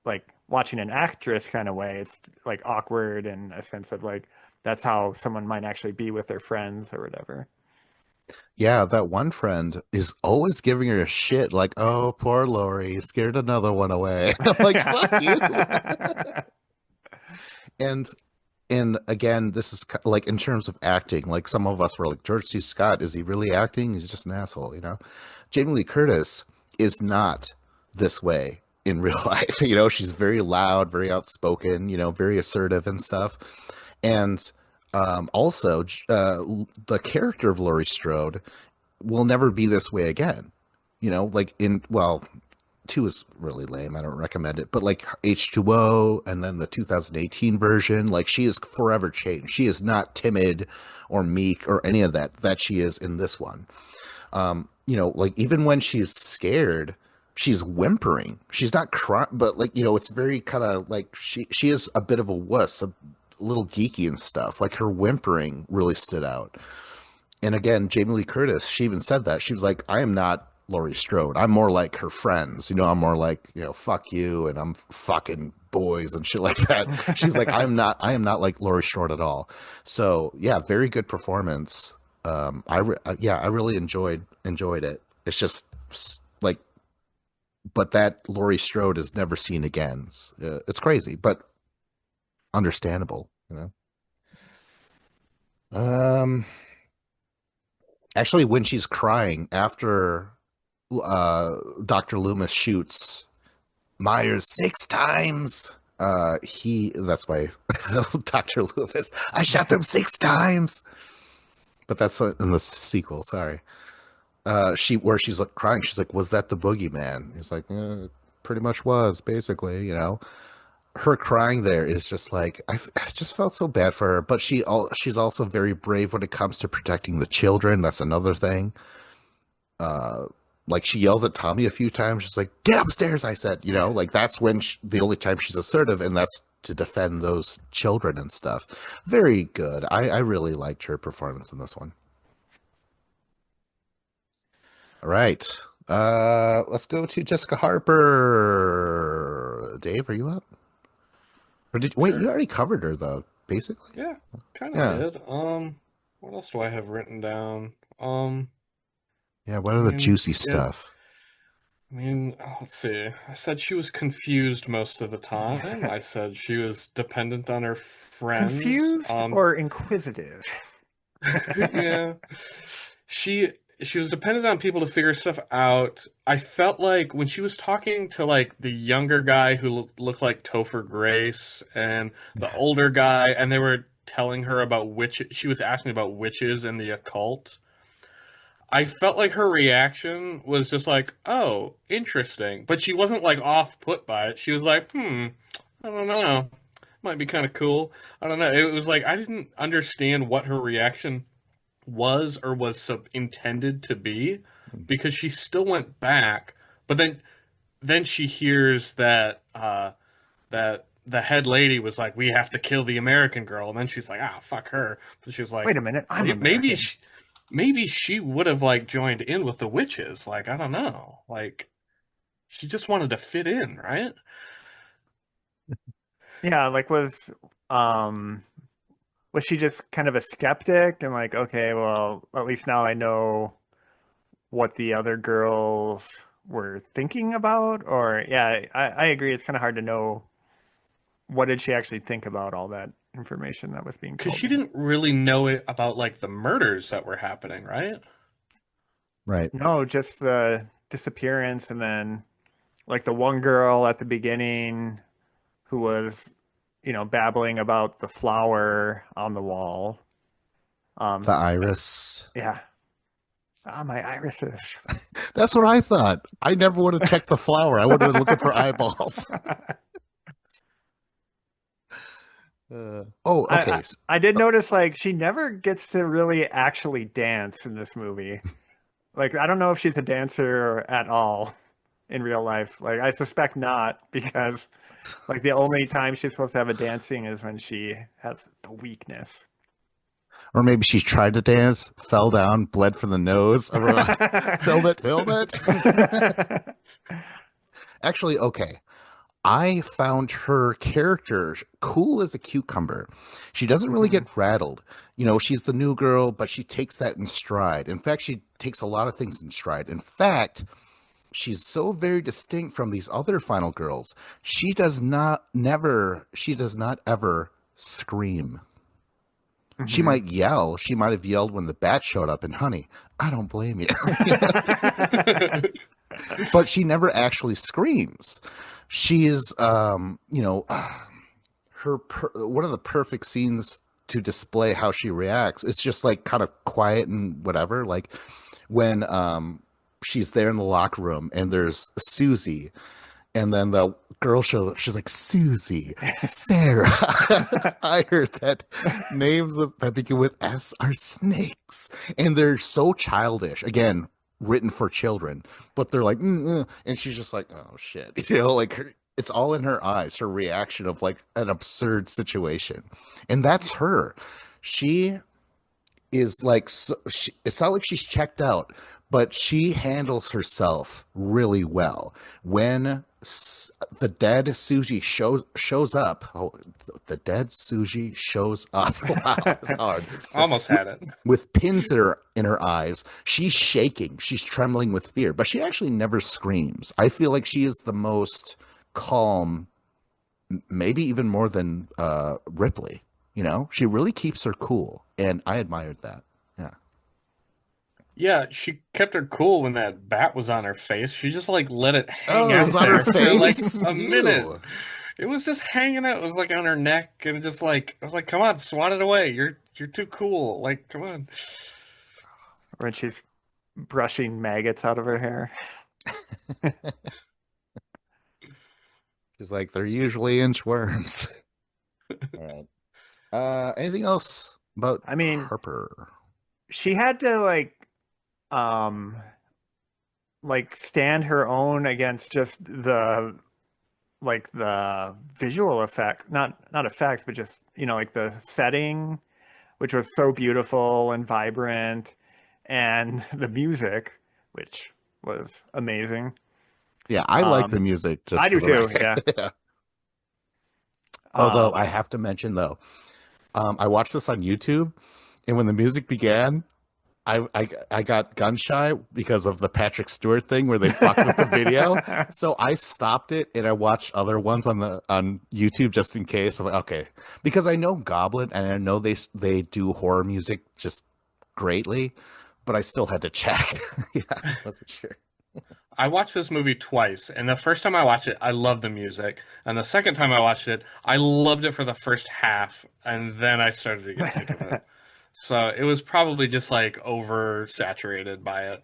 like watching an actress kind of way. It's like awkward in a sense of like that's how someone might actually be with their friends or whatever. Yeah, that one friend is always giving her a shit, like, "Oh, poor Lori, scared another one away." I'm like, "Fuck you." And again, this is like in terms of acting, like some of us were like, George C. Scott, is he really acting? He's just an asshole. Jamie Lee Curtis is not this way in real life. She's very loud, very outspoken, very assertive and stuff. And also, the character of Laurie Strode will never be this way again. Like well, 2 is really lame. I don't recommend it. But like H2O and then the 2018 version, like she is forever changed. She is not timid or meek or any of that she is in this one. Like even when she's scared, she's whimpering. She's not crying, but like, it's very kind of like she is a bit of a wuss, a little geeky and stuff. Like her whimpering really stood out. And again, Jamie Lee Curtis, she even said that. She was like, I am not Laurie Strode. I'm more like her friends. I'm more like, fuck you and I'm fucking boys and shit like that. She's like, I am not like Laurie Strode at all. So yeah, very good performance. I really enjoyed it. It's just like, but that Laurie Strode is never seen again. It's crazy, but understandable. Um, Actually, when she's crying after Dr. Loomis shoots Myers 6 times. That's why Dr. Loomis. I shot them 6 times. But that's in the sequel. Sorry. Where she's like crying. She's like, "Was that the boogeyman?" He's like, "Pretty much was, basically." Her crying there is just like I just felt so bad for her. But she's also very brave when it comes to protecting the children. That's another thing. Like she yells at Tommy a few times. She's like, "Get upstairs!" I said, like that's when the only time she's assertive, and that's to defend those children and stuff. Very good. I really liked her performance in this one. All right. Let's go to Jessica Harper. Dave, are you up? Or wait, Sure. you already covered her though, basically. Yeah, kind of Yeah. did. What else do I have written down? Yeah, what I are the mean, juicy yeah, stuff? let's see. I said she was confused most of the time. I said she was dependent on her friends. Confused or inquisitive? Yeah. She she was dependent on people to figure stuff out. I felt like when she was talking to like the younger guy who looked like Topher Grace and the older guy, and they were telling her about she was asking about witches and the occult. I felt like her reaction was just like, "Oh, interesting," but she wasn't like off put by it. She was like, "Hmm, I don't know, might be kind of cool." I don't know. It was like I didn't understand what her reaction was or was intended to be because she still went back, but then she hears that that the head lady was like, "We have to kill the American girl," and then she's like, "Ah, fuck her." But she was like, Wait a minute, I'm Maybe American." maybe she would have like joined in with the witches." Like, I don't know, like she just wanted to fit in, right? Yeah, like um was she just kind of a skeptic and like, okay, well, at least now I know what the other girls were thinking about? Or yeah, I agree. It's kind of hard to know what did she actually think about all that information that was being Because told she to her. didn't really know it about like the murders that were happening, right? Right. No, just the disappearance and then like the one girl at the beginning who was, babbling about the flower on the wall. The Um, iris. yeah. Ah, my irises. That's what I thought. I never would have checked the flower. I would have been looking for eyeballs. Oh, I, okay. I I did notice like she never gets to really actually dance in this movie. Like I don't know if she's a dancer at all in real life. Like I suspect not because like the only time she's supposed to have a dancing is when she has the weakness. Or maybe she tried to dance, fell down, bled from the nose. Film it, film it. Actually, okay. I found her character cool as a cucumber. She doesn't really Mhm. get rattled. She's the new girl, but she takes that in stride. In fact, she takes a lot of things in stride. In fact, she's so very distinct from these other final girls. She does not ever scream. She Mhm. might yell. She might have yelled when the bat showed up, and honey, I don't blame you. But she never actually screams. She is, one of the perfect scenes to display how she reacts. It's just like kind of quiet and whatever. Like when she's there in the locker room and there's Susie, and then the girl shows up. She's like, Susie, Sarah. I heard that that begin with S are snakes. And they're so childish. Again, written for children. But they're like, and she's just like, oh, shit. It's all in her eyes, her reaction of like an absurd situation. And that's her. She is like it's not like she's checked out, but she handles herself really well. When the dead Susie shows up, the dead Susie shows up. Wow, it's hard. Almost had it. With pins in her eyes, she's shaking, she's trembling with fear, but she actually never screams. I feel like she is the most calm, maybe even more than Ripley. She really keeps her cool, and I admired that. Yeah. Yeah, she kept her cool when that bat was on her face. She just like let it hang Oh, it was out on her there for like face. a minute. Ew. It was just hanging out. It was like on her neck, and it just like I was like, "Come on, swat it away. You're too cool. Like, come on." When she's brushing maggots out of her hair. She's like, they're usually inchworms. All right. Anything else about I mean, Harper? she had to um stand her own against just the visual effect, not effects, but just, like the setting, which was so beautiful and vibrant, and the music, which was amazing. Yeah, I like the Um, music, I just do for the too, record. yeah. Yeah. Although I Um, have to mention though, I watched this on YouTube, and when the music began, I got gun shy because of the Patrick Stewart thing where they fucked with the video. So I stopped it and I watched other ones on YouTube just in case. I'm like, okay, because I know Goblin and I know they do horror music just greatly, but I still had to check. Yeah, I wasn't sure. I watched this movie twice, and the first time I watched it, I loved the music, and the second time I watched it, I loved it for the first half, and then I started to get sick of it. So it was probably just like oversaturated by it.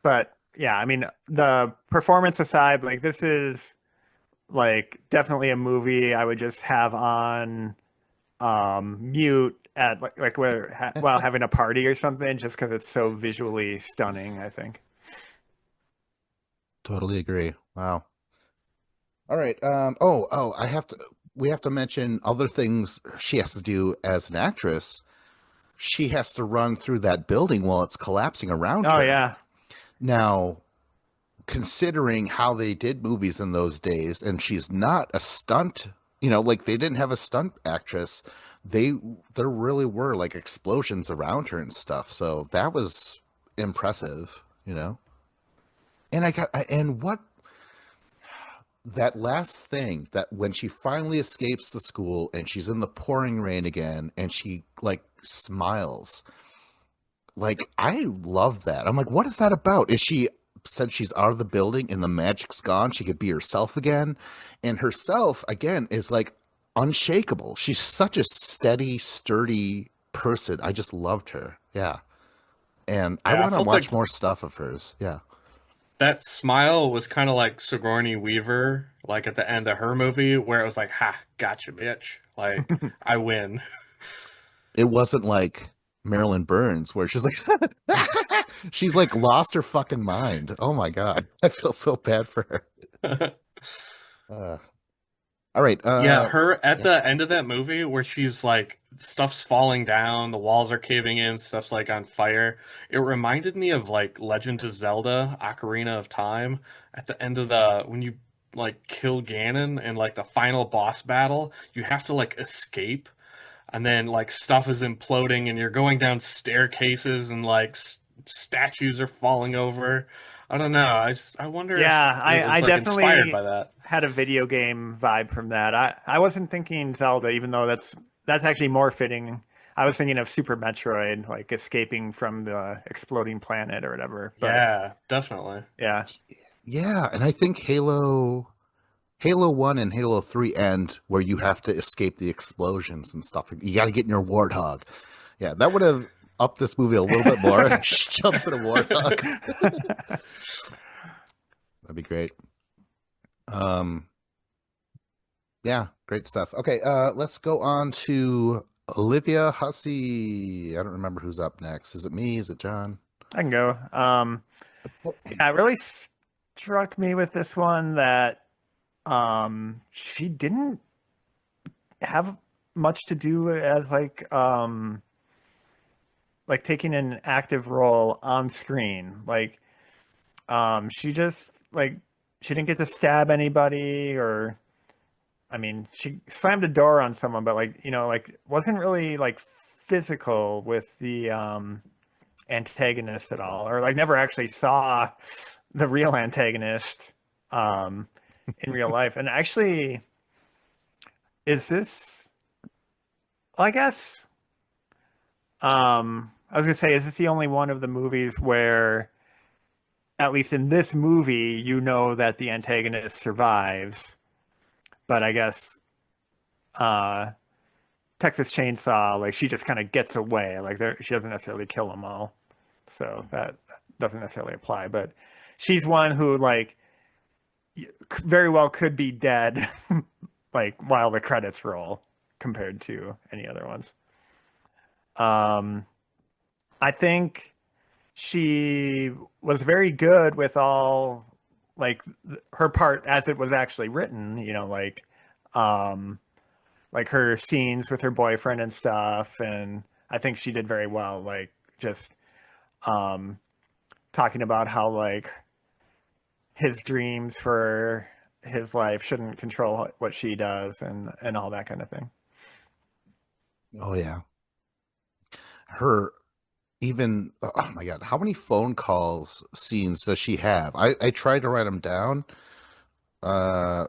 but yeah, I mean, the performance aside, like this is like definitely a movie I would just have on mute at while having a party or something, just because it's so visually stunning, I think. Totally agree. Wow. All right. I have to. We have to mention other things she has to do as an actress. She has to run through that building while it's collapsing around Oh her. yeah. Now, considering how they did movies in those days, and she's not a stunt, like they didn't have a stunt actress. They there really were like explosions around her and stuff. So that was impressive. And what that last thing that when she finally escapes the school and she's in the pouring rain again and she like smiles, like I love that. I'm like, what is that about? Is she said she's out of the building and the magic's gone, she could be herself again, and herself again is like unshakable. She's such a steady, sturdy person. I just loved her. Yeah. And I Yeah, I want to felt like watch more stuff of hers. Yeah. that smile was kind of like Sigourney Weaver, like at the end of her movie, where it was like, "Ha, gotcha, bitch! Like I win." It wasn't like Marilyn Burns where she's like she's like lost her fucking mind. Oh my god. I feel so bad for her. Uh, all right. Yeah, her at Yeah. the end of that movie where she's like stuff's falling down, the walls are caving in, stuff's like on fire. It reminded me of like Legend of Zelda, Ocarina of Time. At the end of the when you like kill Ganon and like the final boss battle, you have to like escape and then like stuff is imploding and you're going down staircases and like statues are falling over. I don't know. I wonder if Yeah, it I was like inspired definitely by that. had a video game vibe from that. I wasn't thinking Zelda, even though that's actually more fitting. I was thinking of Super Metroid, like escaping from the exploding planet or whatever. But Yeah, definitely. yeah. Yeah, and I think Halo 1 and Halo 3 end where you have to escape the explosions and stuff. You got to get in your warthog. Yeah, that would have upped this movie a little bit more. She jumps in a warthog. That'd be great. Um Yeah, great stuff. Okay, let's go on to Olivia Hussey. I don't remember who's up next. Is it me? Is it John? I can go. Yeah, it really struck me with this one that she didn't have much to do as like taking an active role on screen. Like she just she didn't get to stab anybody, or I mean, she slammed a door on someone, but like wasn't really like physical with the antagonist at all, or like never actually saw the real antagonist um in real life. And actually, is this, I guess, I was gonna say, is this the only one of the movies where, at least in this movie, you know that the antagonist survives, but I guess uh Texas Chainsaw, like she just kind of gets away, like there she doesn't necessarily kill them all, so that doesn't necessarily apply. But she's one who like very well could be dead, like while the credits roll, compared to any other ones. Um, I think she was very good with all like her part as it was actually written, um like her scenes with her boyfriend and stuff, and I think she did very well, like just um talking about how like his dreams for his life shouldn't control what she does, and all that kind of thing. Oh yeah, her even oh my god, how many phone calls scenes does she have? I tried to write them down, uh,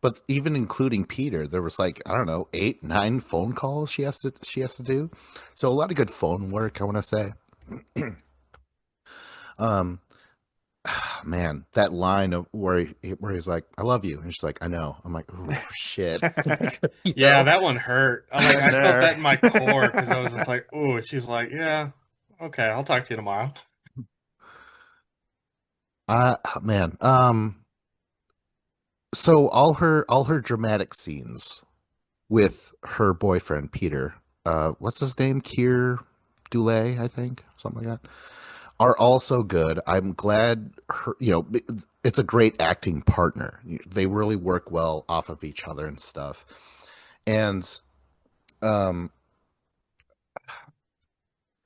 but even including Peter, there was like I don't know 8, 9 phone calls she has to do. So a lot of good phone work, I want to say. Um, man, that line of where he's like, "I love you," and she's like, "I know." I'm like, "Oh shit," you Yeah, know. that one hurt. Been I felt that there. in my core because I was just like, "Oh," she's like, "Yeah, okay, I'll talk to you tomorrow." Man, so all her dramatic scenes with her boyfriend Peter, what's his name? Keir Dulé, I think, something like that, are also good. I'm glad it's a great acting partner. They really work well off of each other and stuff. And um,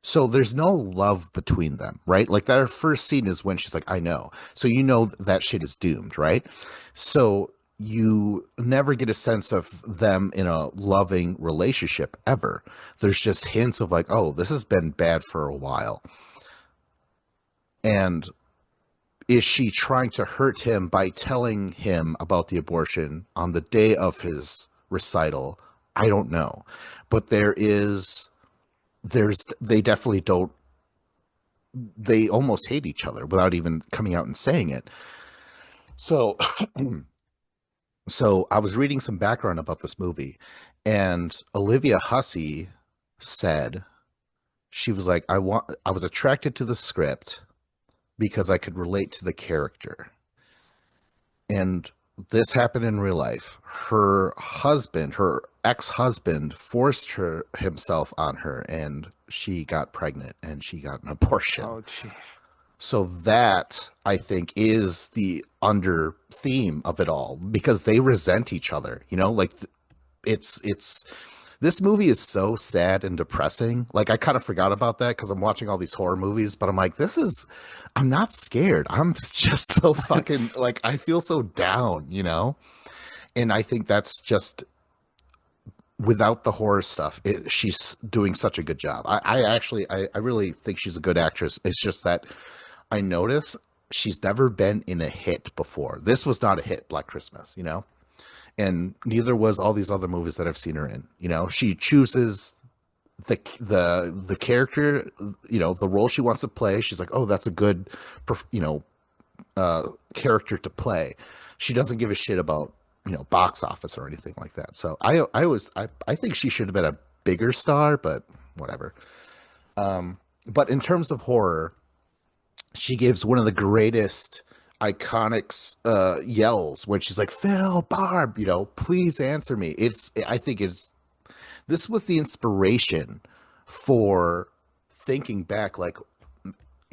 so there's no love between them, right? Like that first scene is when she's like, I know. So you know that shit is doomed, right? So you never get a sense of them in a loving relationship ever. There's just hints of like, oh, this has been bad for a while. And is she trying to hurt him by telling him about the abortion on the day of his recital? I don't know. But they definitely don't, they almost hate each other without even coming out and saying it. So, so I was reading some background about this movie, and Olivia Hussey said she was like, I was attracted to the script because I could relate to the character, and this happened in real life. Her ex-husband, forced her himself on her, and she got pregnant, and she got an abortion. Oh, jeez. So that I think is the under theme of it all because they resent each other. Like it's this movie is so sad and depressing. Like I kind of forgot about that because I'm watching all these horror movies, but I'm like, I'm not scared. I'm just so fucking like I feel so down. And I think that's just without the horror stuff. She's doing such a good job. I really think she's a good actress. It's just that I notice she's never been in a hit before. This was not a hit, Black Christmas. And neither was all these other movies that I've seen her in. She chooses the character, the role she wants to play. She's like, oh, that's a good, character to play. She doesn't give a shit about box office or anything like that. So I think she should have been a bigger star, but whatever. But in terms of horror, she gives one of the greatest iconic yells when she's like, Phil, Barb, please answer me. I think this was the inspiration for thinking back. Like,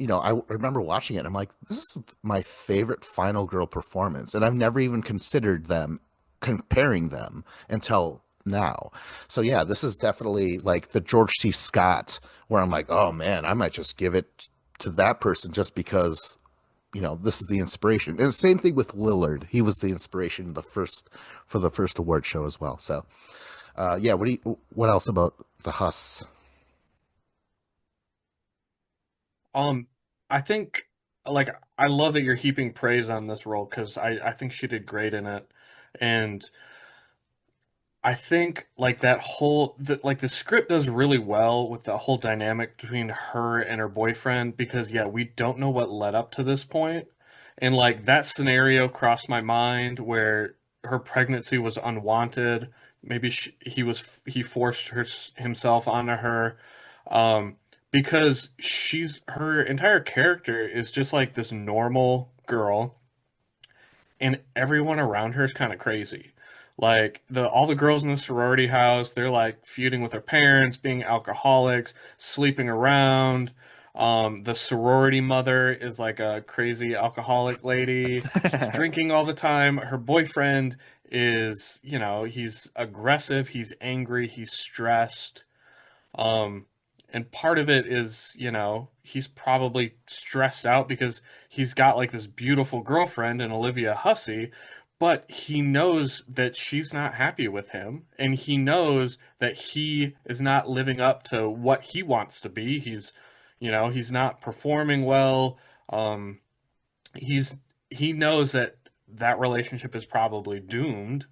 I remember watching it and I'm like, this is my favorite Final Girl performance. And I've never even considered comparing them until now. So yeah, this is definitely like the George C. Scott where I'm like, oh man, I might just give it to that person just because this is the inspiration. And the same thing with Lillard. He was the inspiration for the first award show as well. So yeah, what else about the Huss? Um, I think like I love that you're heaping praise on this role because I think she did great in it, and I think like like the script does really well with the whole dynamic between her and her boyfriend because yeah, we don't know what led up to this point. And like that scenario crossed my mind where her pregnancy was unwanted. Maybe he forced himself onto her um because her entire character is just like this normal girl and everyone around her is kind of crazy. Like all the girls in the sorority house, they're like feuding with their parents, being alcoholics, sleeping around. The sorority mother is like a crazy alcoholic lady. She's drinking all the time. Her boyfriend is, he's aggressive, he's angry, he's stressed. Um, and part of it is, he's probably stressed out because he's got like this beautiful girlfriend in Olivia Hussey, but he knows that she's not happy with him, and he knows that he is not living up to what he wants to be. He's not performing well. Um, he's he knows that that relationship is probably doomed,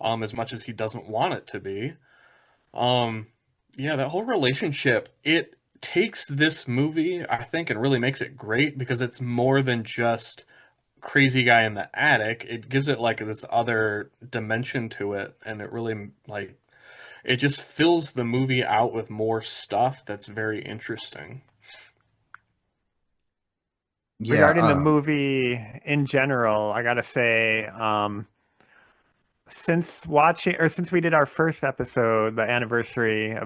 as much as he doesn't want it to be. Um, yeah, that whole relationship, it takes this movie, I think, and really makes it great because it's more than just crazy guy in the attic. It gives it like this other dimension to it, and it really like it just fills the movie out with more stuff that's very interesting. Yeah, Regarding the movie in general, I gotta say, since we did our first episode, the anniversary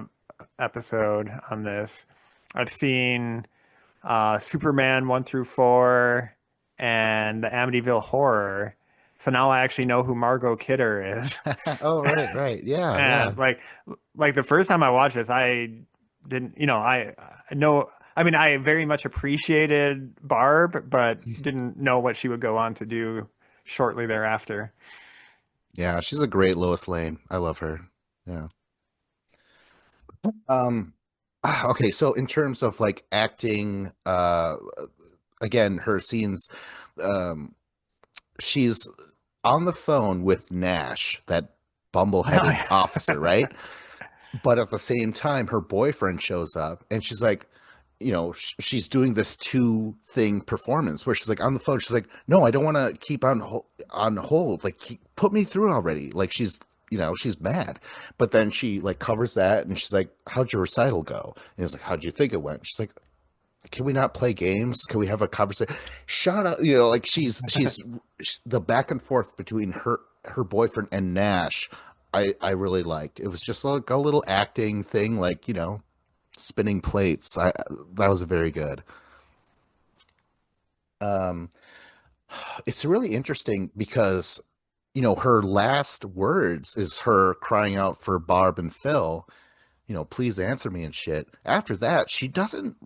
episode on this, I've seen Superman 1 through 4 and the Amityville Horror. So now I actually know who Margot Kidder is. oh, right. Yeah, yeah. And like the first time I watched this, I didn't, I know, I mean, I very much appreciated Barb, but didn't know what she would go on to do shortly thereafter. Yeah, she's a great Lois Lane. I love her. Yeah. Um okay, so in terms of like acting, again, her scenes, um she's on the phone with Nash, that bumbleheaded officer, right? But at the same time, her boyfriend shows up and she's like, she's doing this two thing performance where she's like on the phone. She's like, no, I don't want to keep on hold. Like, put me through already. Like she's mad. But then she like covers that and she's like, how'd your recital go? And he's like, how'd you think it went? She's like, can we not play games? Can we have a conversation? Shut up. Like she's the back and forth between her boyfriend and Nash. I really liked. It was just like a little acting thing, like, spinning plates. That was very good. Um, it's really interesting because, her last words is her crying out for Barb and Phil, please answer me and shit. After that, she doesn't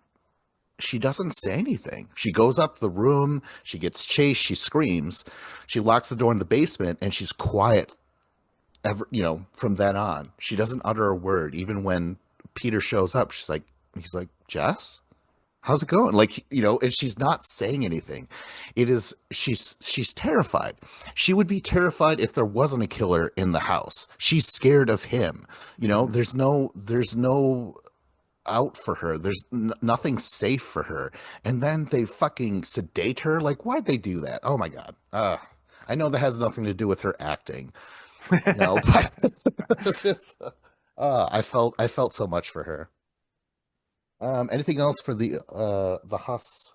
say anything. She goes up the room, she gets chased, she screams, she locks the door in the basement, and she's quiet from then on. She doesn't utter a word. Even when Peter shows up, he's like, Jess, how's it going? Like, and she's not saying anything. She's terrified. She would be terrified if there wasn't a killer in the house. She's scared of him. There's no out for her. There's nothing safe for her. And then they fucking sedate her. Like, why'd they do that? Oh my God. I know that has nothing to do with her acting. No, but I felt so much for her. Anything else for the Huss?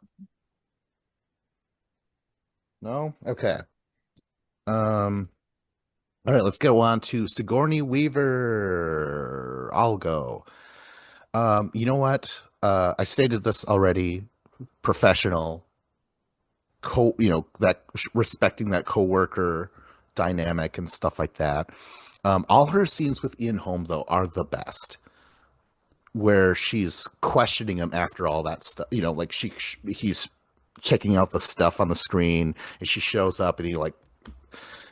No? Okay. Um, all right, let's go on to Sigourney Weaver. I'll go. You know what? I stated this already. Professional, that respecting that coworker dynamic and stuff like that. All her scenes with Ian Holm though are the best, where she's questioning him after all that stuff. Like he's checking out the stuff on the screen, and she shows up, and he like,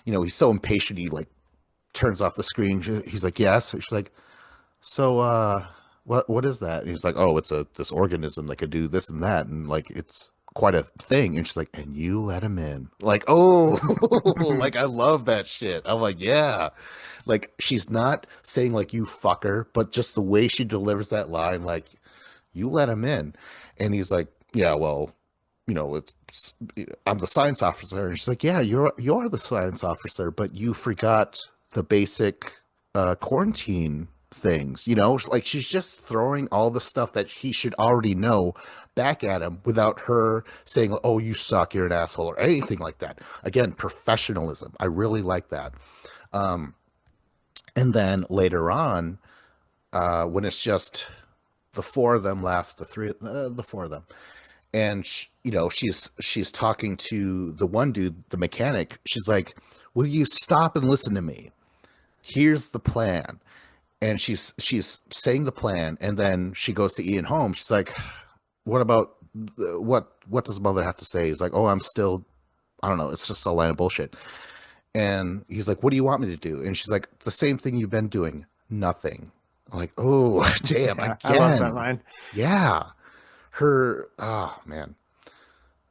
he's so impatient. He like turns off the screen. He's like, yes. She's like, so what is that? And he's like, oh, it's this organism that could do this and that, and like it's quite a thing. And she's like, and you let him in. Like, oh, like I love that shit. I'm like, yeah. Like she's not saying like you fucker, but just the way she delivers that line, like, you let him in. And he's like, yeah, well, it's I'm the science officer. And she's like, yeah, you're the science officer, but you forgot the basic quarantine things. Like she's just throwing all the stuff that he should already know back at him without her saying, oh, you suck, you're an asshole, or anything like that. Again, professionalism. I really like that. Um, and then later on, when it's just the four of them left, the four of them, and she's talking to the one dude, the mechanic. She's like, will you stop and listen to me? Here's the plan. And she's saying the plan, and then she goes to Ian Holmes. She's like, what about what does mother have to say? He's like, oh, I'm still, I don't know, it's just a line of bullshit. And he's like, what do you want me to do? And she's like, the same thing you've been doing, nothing. I'm like, oh, damn, Yeah, I love that again. line. Yeah. Oh man.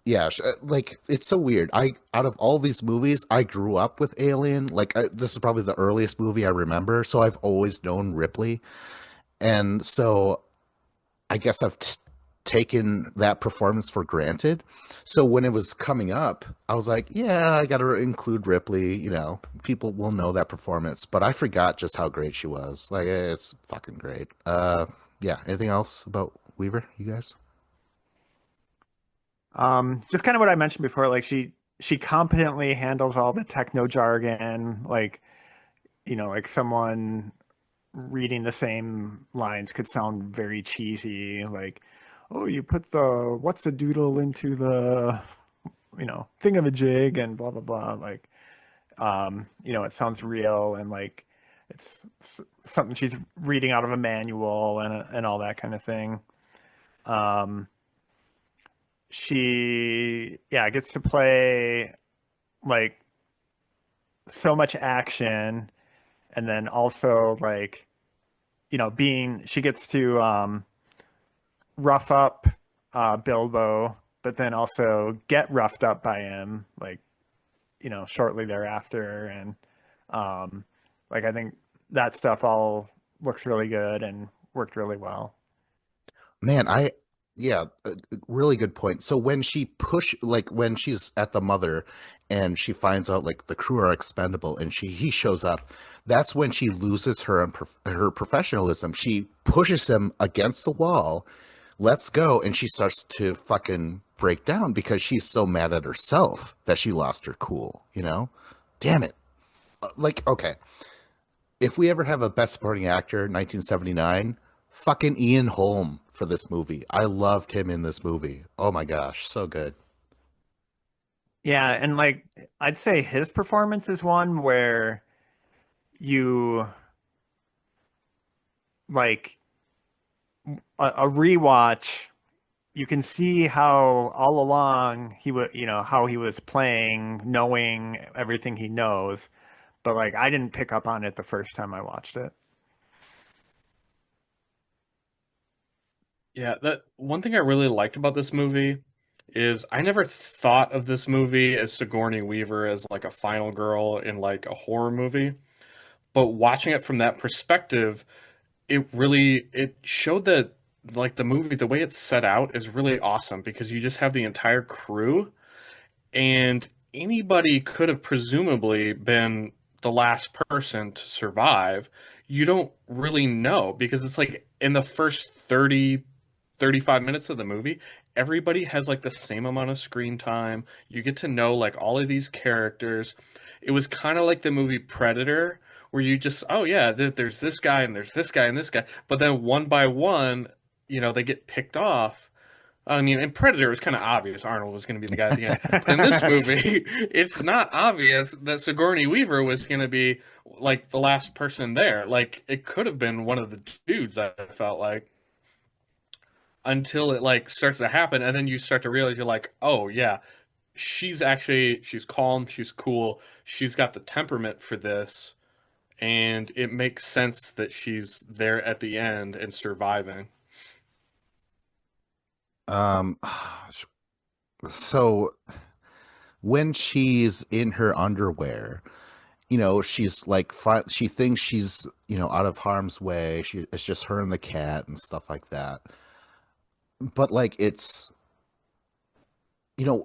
Yeah, like it's so weird. Out of all these movies, I grew up with Alien. Like this is probably the earliest movie I remember, so I've always known Ripley, and so I guess I've taken that performance for granted. So when it was coming up, I was like, yeah, I got to include Ripley. People will know that performance, but I forgot just how great she was. Like it's fucking great. Yeah. Anything else about Weaver, you guys? Just kind of what I mentioned before, like she competently handles all the techno jargon, like like someone reading the same lines could sound very cheesy, like, oh, you put the what's a doodle into the thing of a jig and blah blah blah, like it sounds real and like something she's reading out of a manual and all that kind of thing. Um, she gets to play like so much action, and then also like being she gets to rough up Bilbo, but then also get roughed up by him, like shortly thereafter, and like I think that stuff all looks really good and worked really well. Man, yeah, really good point. So when she's at the mother and she finds out like the crew are expendable and he shows up, that's when she loses her professionalism. She pushes him against the wall, lets go, and she starts to fucking break down because she's so mad at herself that she lost her cool, Damn it. Like, okay, if we ever have a best supporting actor, 1979, fucking Ian Holm for this movie. I loved him in this movie. Oh my gosh, so good. Yeah, and like I'd say his performance is one where you like a rewatch, you can see how all along he was, how he was playing, knowing everything he knows, but like I didn't pick up on it the first time I watched it. Yeah, that one thing I really liked about this movie is I never thought of this movie as Sigourney Weaver as like a final girl in like a horror movie. But watching it from that perspective, it showed that like the movie, the way it's set out is really awesome because you just have the entire crew and anybody could have presumably been the last person to survive. You don't really know because it's like in the first 35 minutes of the movie, everybody has like the same amount of screen time. You get to know like all of these characters. It was kind of like the movie Predator, where you just, oh yeah, there's this guy and there's this guy and this guy, but then one by one, they get picked off. I mean, in Predator, it was kind of obvious Arnold was going to be the guy at the end. But in this movie, it's not obvious that Sigourney Weaver was going to be like the last person there. Like, it could have been one of the dudes, I felt like, until it like starts to happen. And then you start to realize you're like, oh, yeah, she's calm, she's cool, she's got the temperament for this. And it makes sense that she's there at the end and surviving. Um, So when she's in her underwear, she's like, she thinks she's, out of harm's way. It's just her and the cat and stuff like that. But like, it's,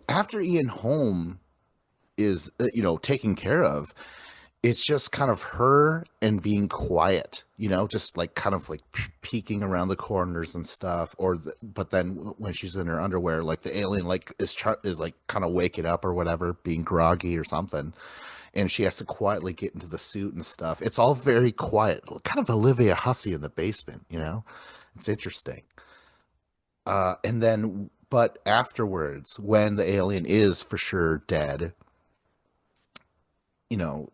after Ian Holm is, taken care of, it's just kind of her and being quiet, just like kind of like peeking around the corners and stuff. But then when she's in her underwear, like the alien like is like kind of waking up or whatever, being groggy or something, and she has to quietly get into the suit and stuff. It's all very quiet, kind of Olivia Hussey in the basement. It's interesting. And then, but afterwards, when the alien is for sure dead, you know,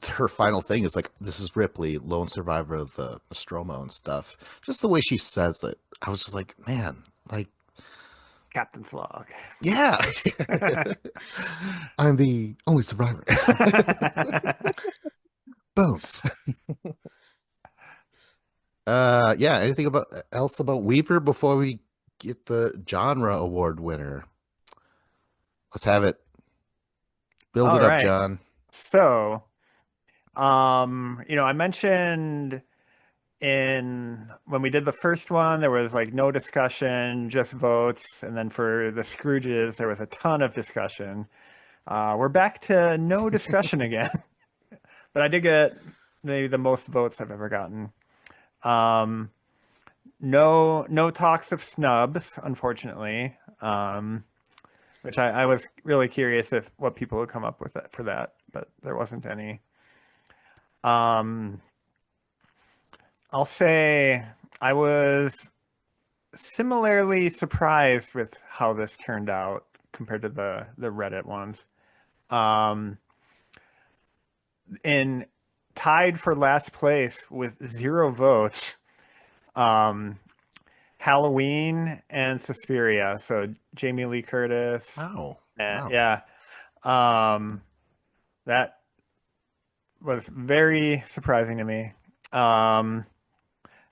her final thing is like, "This is Ripley, lone survivor of the Nostromo and stuff." Just the way she says it, I was just like, man, like, Captain's log. yeah, I'm the only survivor. Bones. Yeah. Anything else about Weaver before we get the genre award winner? Let's have it. Build All it up, right. John. So, I mentioned when we did the first one, there was like no discussion, just votes. And then for the Scrooges, there was a ton of discussion. We're back to no discussion again, but I did get maybe the most votes I've ever gotten. No talks of snubs, unfortunately. Which I was really curious what people would come up with for that, but there wasn't any. I'll say I was similarly surprised with how this turned out compared to the Reddit ones. In tied for last place with 0 votes, Halloween and Suspiria. So Jamie Lee Curtis. Oh, And wow. yeah. That was very surprising to me.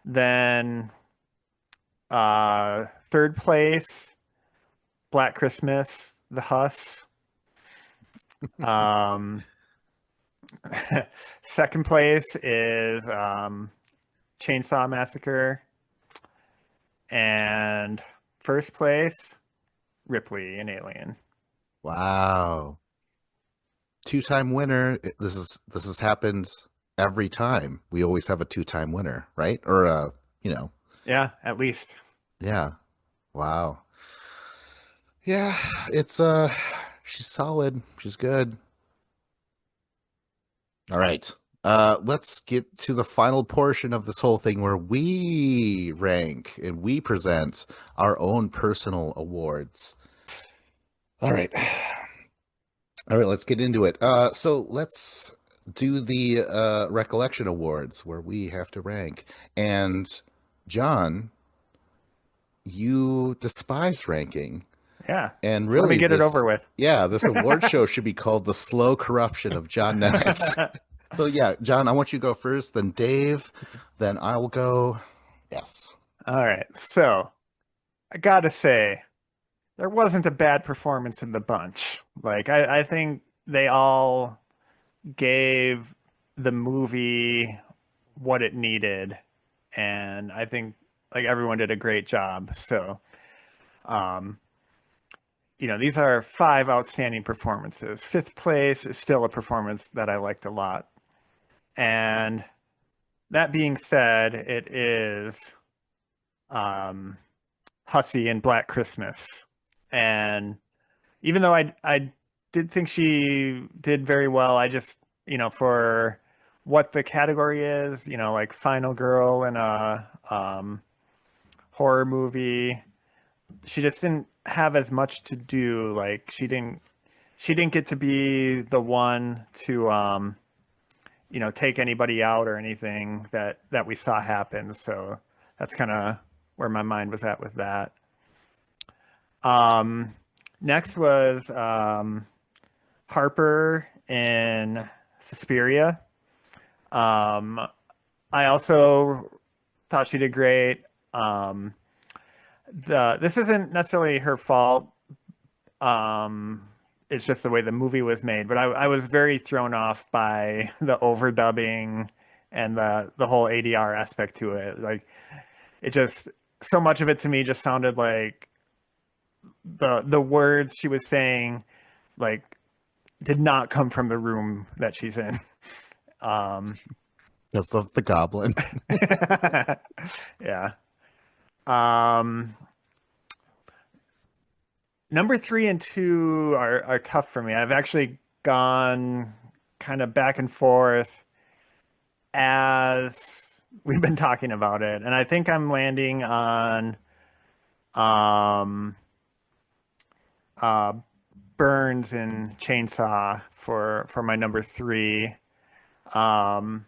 Then third place, Black Christmas, The Huss. Second place is Chainsaw Massacre. And first place, Ripley and Alien. Wow. 2-time winner. This has happened every time. We always have a 2-time winner, right? Or Yeah, at least. yeah. Wow. Yeah, it's she's solid. She's good. All right. Let's get to the final portion of this whole thing where we rank and we present our own personal awards. All right. All right, let's get into it. So let's do the Recollection Awards where we have to rank. And John, you despise ranking. Yeah. And So really, let me get it over with. Yeah, this award show should be called The Slow Corruption of John Nemitz. So yeah, John, I want you to go first, then Dave, then I'll go. Yes. All right. So I gotta say, there wasn't a bad performance in the bunch. Like I think they all gave the movie what it needed, and I think like everyone did a great job. So, these are 5 outstanding performances. Fifth place is still a performance that I liked a lot. And that being said, it is Hussey in Black Christmas. And even though I did think she did very well, I just, for what the category is, like Final Girl in a horror movie, she just didn't have as much to do. Like she didn't get to be the one to take anybody out or anything that we saw happen. So that's kind of where my mind was at with that. Next was Harper in Suspiria. I also thought she did great. This isn't necessarily her fault, It's just the way the movie was made. But I was very thrown off by the overdubbing and the whole ADR aspect to it. Like it just so much of it to me just sounded like the words she was saying like did not come from the room that she's in. Um, Because of the goblin. yeah. Um, Number three and two are tough for me. I've actually gone kind of back and forth as we've been talking about it, and I think I'm landing on um, uh, Burns and Chainsaw for my number three, um,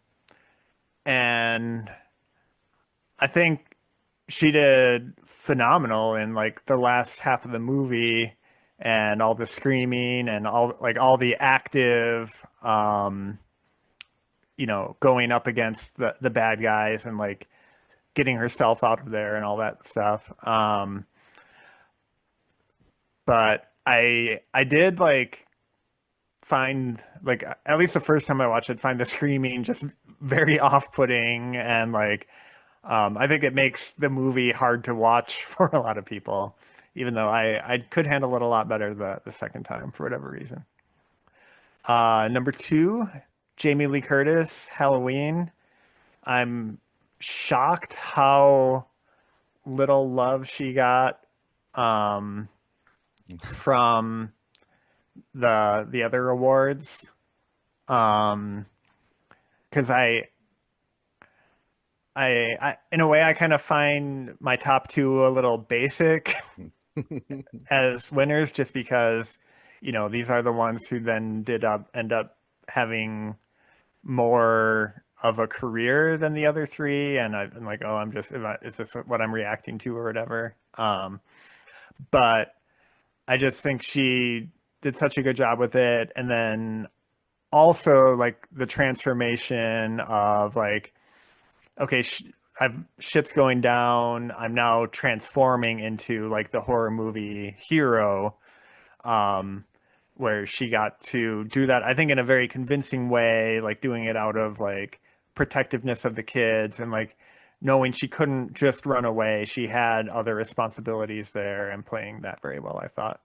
and I think she did phenomenal in like the last half of the movie and all the screaming and all the active going up against the bad guys and like getting herself out of there and all that stuff. But I did like find like at least the first time I watched it, find the screaming just very off-putting and like I think it makes the movie hard to watch for a lot of people, even though I could handle it a lot better the second time for whatever reason. Number two, Jamie Lee Curtis, Halloween. I'm shocked how little love she got from the other awards. Because I in a way I kind of find my top two a little basic as winners just because these are the ones who then end up having more of a career than the other three and I'm like, oh, is this what I'm reacting to or whatever. But I just think she did such a good job with it, and then also like the transformation of like, okay, shit's going down. I'm now transforming into like the horror movie hero, where she got to do that, I think, in a very convincing way, like doing it out of like protectiveness of the kids and like knowing she couldn't just run away. She had other responsibilities there and playing that very well, I thought.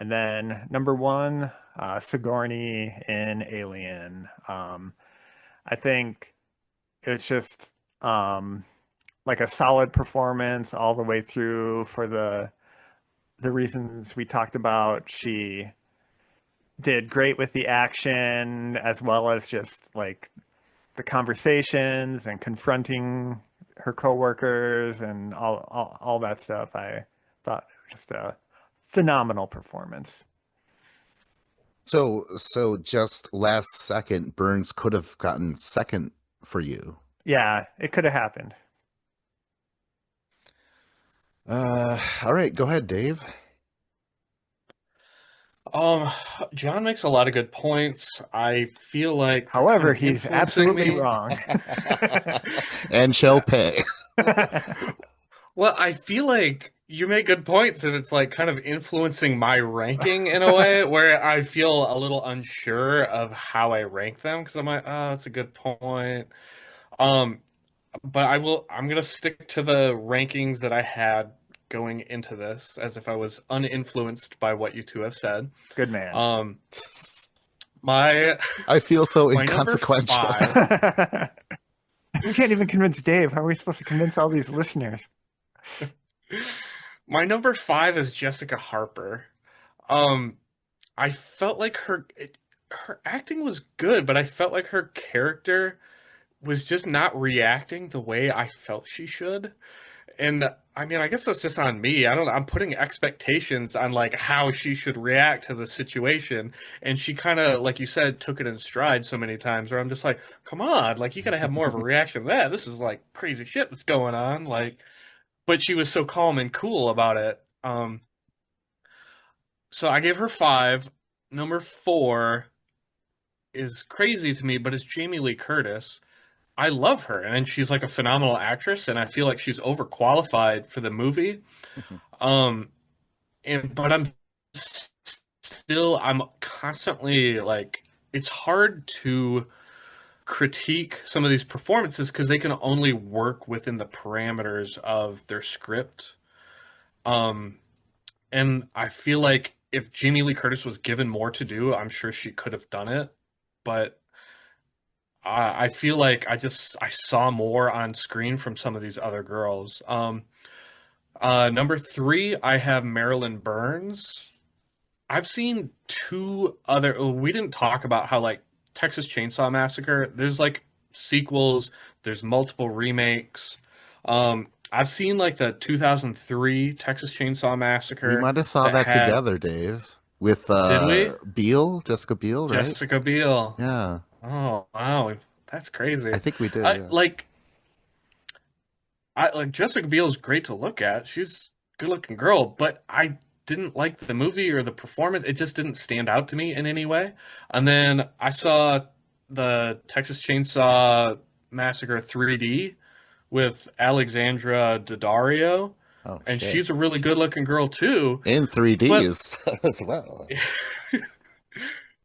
And then number one, Sigourney in Alien. I think it's just like a solid performance all the way through for the reasons we talked about. She did great with the action as well as just like the conversations and confronting her coworkers and all that stuff. I thought it was just a phenomenal performance. So just last second, Burns could have gotten second for you. Yeah, it could have happened. All right, go ahead, Dave. Um, John makes a lot of good points. I feel like they're kind However, of he's influencing absolutely me. wrong. And shall pay. Well, I feel like you make good points, and it's like kind of influencing my ranking in a way where I feel a little unsure of how I rank them because I'm like, oh, that's a good point. Um, but I'm gonna stick to the rankings that I had going into this as if I was uninfluenced by what you two have said. Good man. Um, my I feel so my number inconsequential. five. You can't even convince Dave. How are we supposed to convince all these listeners? My number five is Jessica Harper. Um, I felt like her acting was good, but I felt like her character was just not reacting the way I felt she should. And I mean, I guess that's just on me. I don't know. I'm putting expectations on like how she should react to the situation. And she kind of, like you said, took it in stride so many times where I'm just like, come on, like you gotta have more of a reaction to that. This is like crazy shit that's going on. Like, but she was so calm and cool about it. So I gave her five. Number four is crazy to me, but it's Jamie Lee Curtis. I love her, and she's like a phenomenal actress, and I feel like she's overqualified for the movie. Um, but I'm still, I'm constantly like, it's hard to critique some of these performances because they can only work within the parameters of their script. Um, and I feel like if Jamie Lee Curtis was given more to do, I'm sure she could have done it. But I feel like I saw more on screen from some of these other girls. Number three, I have Marilyn Burns. I've seen two other. We didn't talk about how like Texas Chainsaw Massacre. There's like sequels. There's multiple remakes. I've seen like the 2003 Texas Chainsaw We Massacre might have saw that that had. together, Dave, with Did we? Jessica Biel, right? Jessica Biel. Yeah, Oh wow, that's I crazy. think we did. I Yeah. like I like Jessica Biel's great to look at. She's a good-looking girl, but I didn't like the movie or the performance. It just didn't stand out to me in any way. And then I saw the Texas Chainsaw Massacre 3D with Alexandra Daddario, Oh and shit. she's a really good-looking girl too. In But 3Ds as well.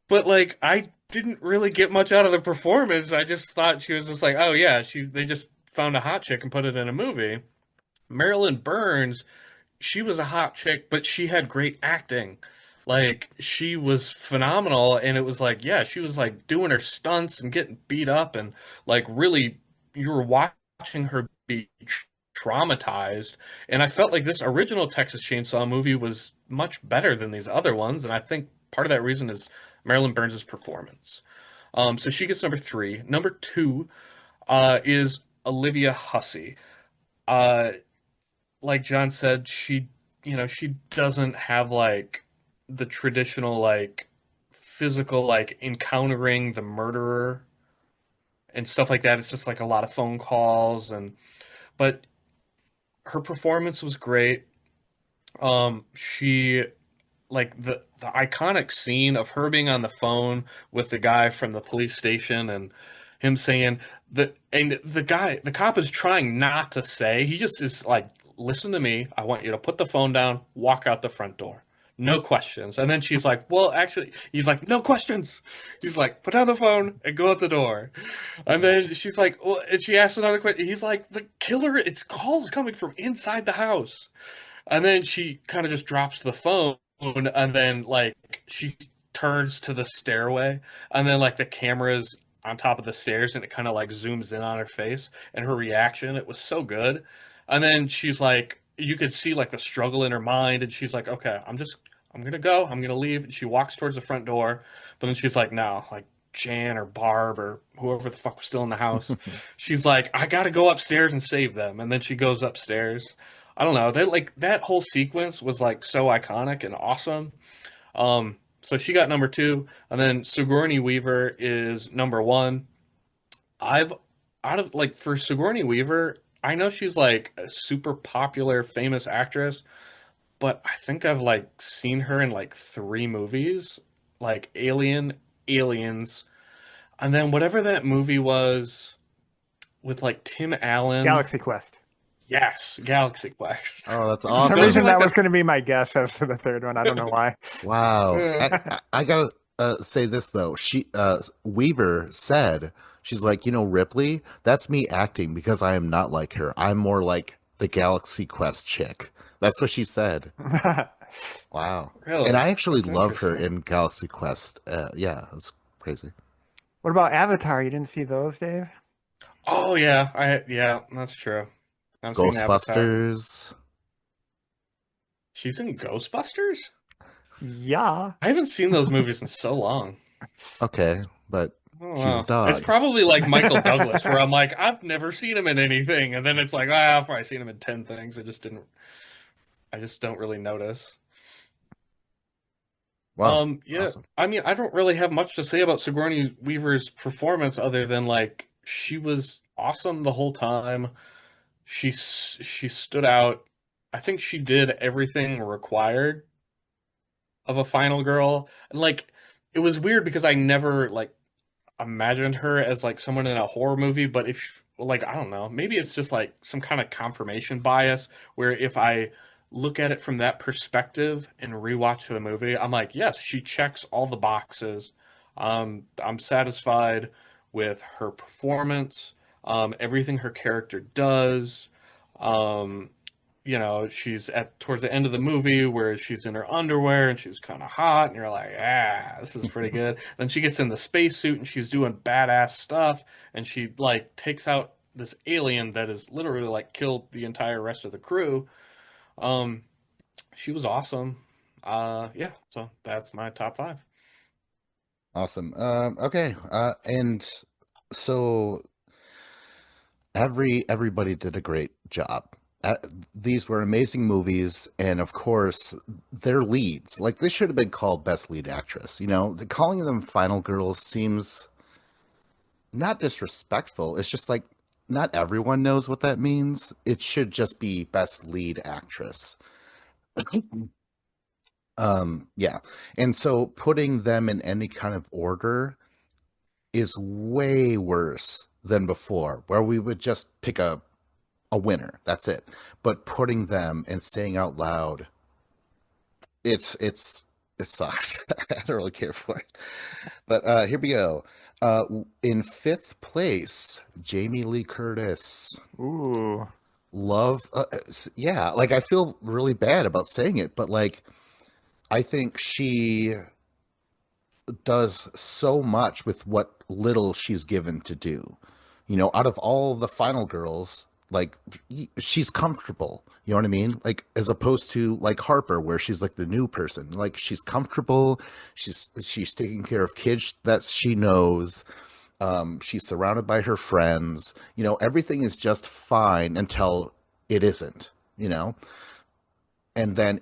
but like I didn't really get much out of the performance. I just thought she was just like, oh yeah, she's they just found a hot chick and put it in a movie. Marilyn Burns, she was a hot chick, but she had great acting. Like she was phenomenal, and it was like, yeah, she was like doing her stunts and getting beat up, and like really, you were watching her be traumatized. And I felt like this original Texas Chainsaw movie was much better than these other ones, and I think part of that reason is Marilyn Burns' performance. So she gets number three. Number two, is Olivia Hussey. Uh, like John said, she doesn't have like the traditional like physical like encountering the murderer and stuff like that. It's just like a lot of phone calls but her performance was great. She like the iconic scene of her being on the phone with the guy from the police station and him saying the cop is trying not to say, he just is like, listen to me, I want you to put the phone down, walk out the front door, no questions. And then she's like, well actually, he's like, no questions. He's like, put down the phone and go out the door. And then she's like, well, and she asks another question, he's like, the killer, it's calls coming from inside the house. And then she kind of just drops the phone, and then like she turns to the stairway, and then like the camera's on top of the stairs, and it kind of like zooms in on her face and her reaction. It was so good. And then she's like, you could see like the struggle in her mind, and she's like, okay, I'm gonna go, I'm gonna leave. And she walks towards the front door, but then she's like, no, like Jan or Barb or whoever the fuck was still in the house. She's like, I gotta go upstairs and save them. And then she goes upstairs. I don't know. That like that whole sequence was like so iconic and awesome. So she got number two, and then Sigourney Weaver is number one. I've out of like for Sigourney Weaver, I know she's like a super popular, famous actress, but I think I've like seen her in like three movies, like Alien, Aliens, and then whatever that movie was with like Tim Allen. Galaxy Quest. Yes, Galaxy Quest. Oh, that's For some Those are reason, awesome. like that was the going to be my guess as to the third one. I don't know why. Wow. uh, I gotta say this though. Weaver said, she's like, Ripley, that's me acting because I am not like her. I'm more like the Galaxy Quest chick. That's what she said. Wow. And really. I actually That's love her interesting. in Galaxy Quest. Yeah, that's crazy. What about Avatar? You didn't see those, Dave? Oh yeah, yeah, that's true. I've seen Avatar. Ghostbusters. She's in Ghostbusters? Yeah. I haven't seen those movies in so long. Okay, but Oh she's a wow. It's dog. probably like Michael Douglas, where I'm like, I've never seen him in anything, and then it's like, ah, I've probably seen him in 10 things. I just don't really notice. Wow. Yeah, Awesome. I mean, I don't really have much to say about Sigourney Weaver's performance other than like she was awesome the whole time. She stood out. I think she did everything required of a final girl. And like it was weird because I never like imagined her as like someone in a horror movie, but if like I don't know, maybe it's just like some kind of confirmation bias where if I look at it from that perspective and rewatch the movie, I'm like, yes, she checks all the boxes. I'm satisfied with her performance, everything her character does. Um, she's at towards the end of the movie where she's in her underwear and she's kind of hot, and you're like, this is pretty good. Then she gets in the spacesuit and she's doing badass stuff, and she like takes out this alien that has literally like killed the entire rest of the crew. Um, she was awesome. Yeah, so that's my top five. Awesome. Okay. And so everybody did a great job. Uh, these were amazing movies, and of course, their leads. Like this should have been called Best Lead Actress. Calling them Final Girls seems not disrespectful. It's just like not everyone knows what that means. It should just be Best Lead Actress. Yeah. And so putting them in any kind of order is way worse than before, where we would just pick a winner. That's it. But putting them and saying out loud, it sucks. I don't really care for it. But here we go. In fifth place, Jamie Lee Curtis. Ooh. Love, yeah. Like I feel really bad about saying it, but like I think she does so much with what little she's given to do. Out of all the final girls, like she's comfortable. You know what I mean? Like as opposed to like Harper, where she's like the new person. Like she's comfortable. She's taking care of kids that she knows. She's surrounded by her friends. Everything is just fine until it isn't. And then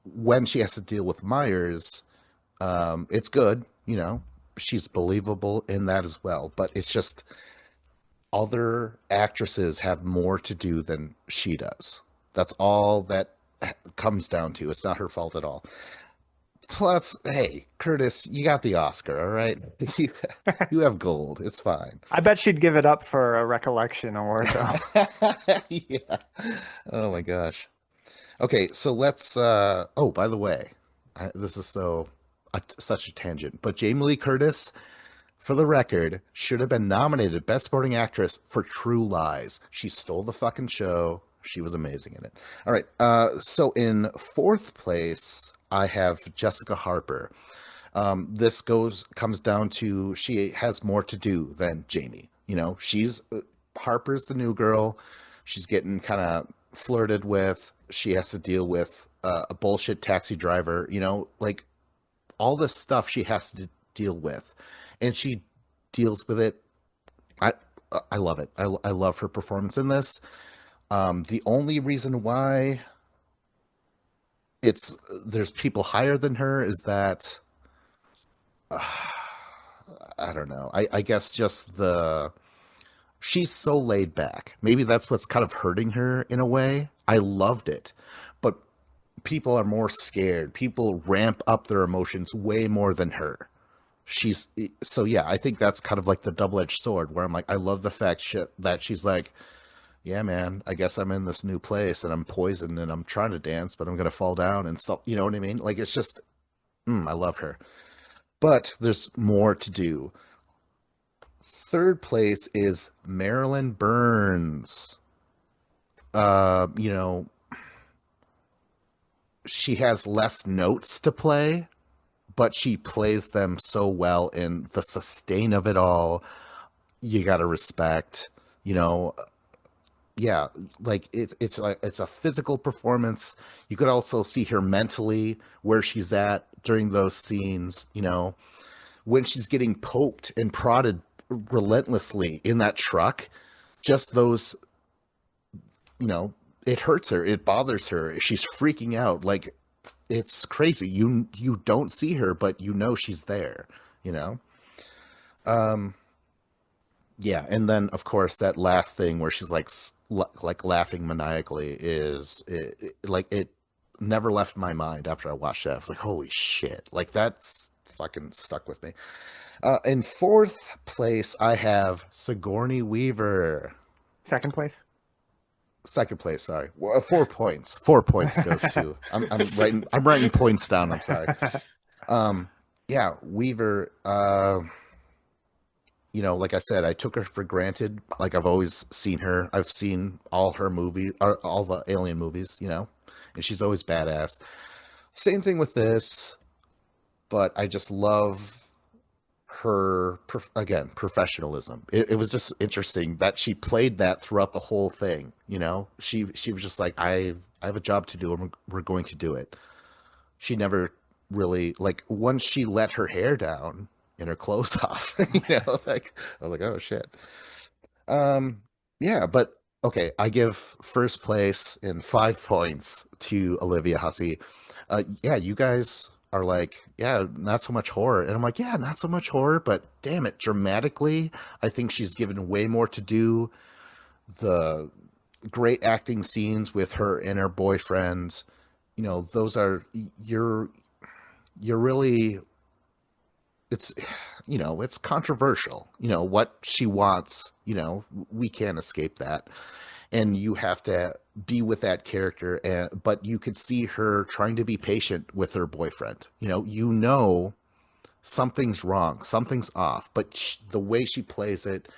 when she has to deal with Myers, it's good. She's believable in that as well. But it's just other actresses have more to do than she does. That's all that comes down to. It's not her fault at all. Plus, hey, Curtis, you got the Oscar, all right? You, you have gold. It's fine. I bet she'd give it up for a Recollection award, though. Yeah. Oh my gosh. Okay, so let's. Oh, by the way, this is such a tangent, but Jamie Lee Curtis, for the record, should have been nominated Best Supporting Actress for True Lies. She stole the fucking show. She was amazing in it. All right. So in fourth place, I have Jessica Harper. This comes down to she has more to do than Jamie. She's Harper's the new girl. She's getting kind of flirted with. She has to deal with a bullshit taxi driver. Like all this stuff she has to deal with, and she deals with it. I I love it. I love her performance in this. The only reason why there's people higher than her is that I don't know. I guess just she's so laid back. Maybe that's what's kind of hurting her in a way. I loved it, but people are more scared. People ramp up their emotions way more than her. So yeah, I think that's kind of like the double-edged sword where I'm like, I love the fact that she's like, yeah, man, I guess I'm in this new place and I'm poisoned and I'm trying to dance, but I'm gonna fall down and stuff. You know what I mean? Like it's just, I love her. But there's more to do. Third place is Marilyn Burns. Uh, you know, she has less notes to play, but she plays them so well in the sustain of it all. You got to respect, you know, yeah, like it's a physical performance. You could also see her mentally where she's at during those scenes, when she's getting poked and prodded relentlessly in that truck. Just those, it hurts her, it bothers her. She's freaking out. Like it's crazy. You don't see her, but she's there, you know? Um, yeah, and then of course that last thing where she's like laughing maniacally like it never left my mind after I watched that. I was like, holy shit. Like that's fucking stuck with me. In fourth place, I have Sigourney Weaver. Second place? Second place, sorry. Well, 4 points. 4 points goes to. I'm writing points down. I'm sorry. Yeah, Weaver. Like I said, I took her for granted. Like I've always seen her. I've seen all her movies, or all the Alien movies. And she's always badass. Same thing with this, but I just love her again professionalism. It was just interesting that she played that throughout the whole thing. She was just like, I have a job to do, and we're going to do it. She never really, like, once she let her hair down and her clothes off, like I was like, oh shit. Yeah, but okay, I give first place in 5 points to Olivia Hussey. Yeah, you guys are like, yeah, not so much horror. And I'm like, yeah, not so much horror, but damn it, dramatically, I think she's given way more to do. The great acting scenes with her and her boyfriend, those are, you're really, it's, it's controversial, what she wants, we can't escape that. And you have to be with that character, but you could see her trying to be patient with her boyfriend. Something's wrong, something's off, but the way she plays it,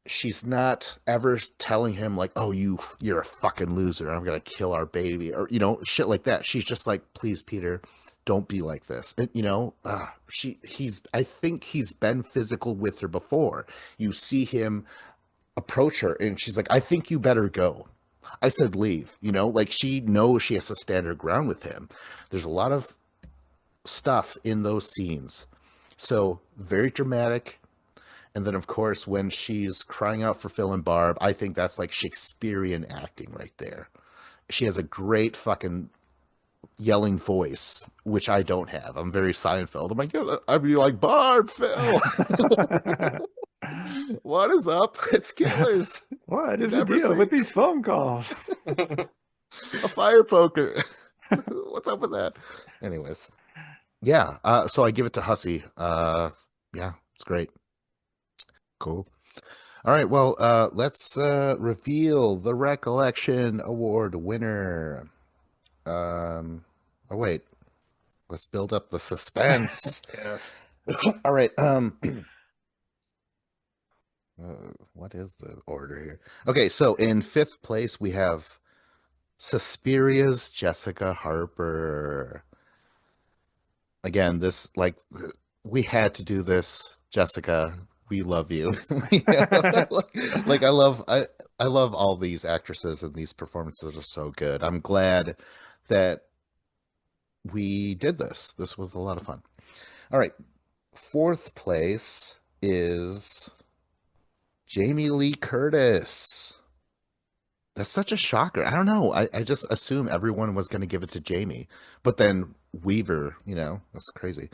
she's not ever telling him like, oh, you're a fucking loser, I'm gonna kill our baby, or shit like that. She's just like, please, Peter, don't be like this. And, I think he's been physical with her before. You see him approach her and she's like, I think you better go. I said leave. Like, she knows she has to stand her ground with him. There's a lot of stuff in those scenes, so very dramatic. And then, of course, when she's crying out for Phil and Barb, I think that's like Shakespearean acting right there. She has a great fucking yelling voice, which I don't have. I'm very Seinfeld. I'm like, yeah, I'd be like, Barb, Phil, what is up with killers? What is the deal with these phone calls? A fire poker. What's up with that? Anyways, yeah. So I give it to Hussey. Yeah, it's great. Cool. All right. Well, let's reveal the Recollection Award winner. Oh wait. Let's build up the suspense. Yes. All right. What is the order here? Okay, so in 5th place we have Suspiria's Jessica Harper. Again, this, like, we had to do this, Jessica. We love you. Like, I love all these actresses, and these performances are so good. I'm glad that we did this. This was a lot of fun. All right. 4th place is Jamie Lee Curtis. That's such a shocker. I don't know. I just assume everyone was going to give it to Jamie. But then Weaver, that's crazy.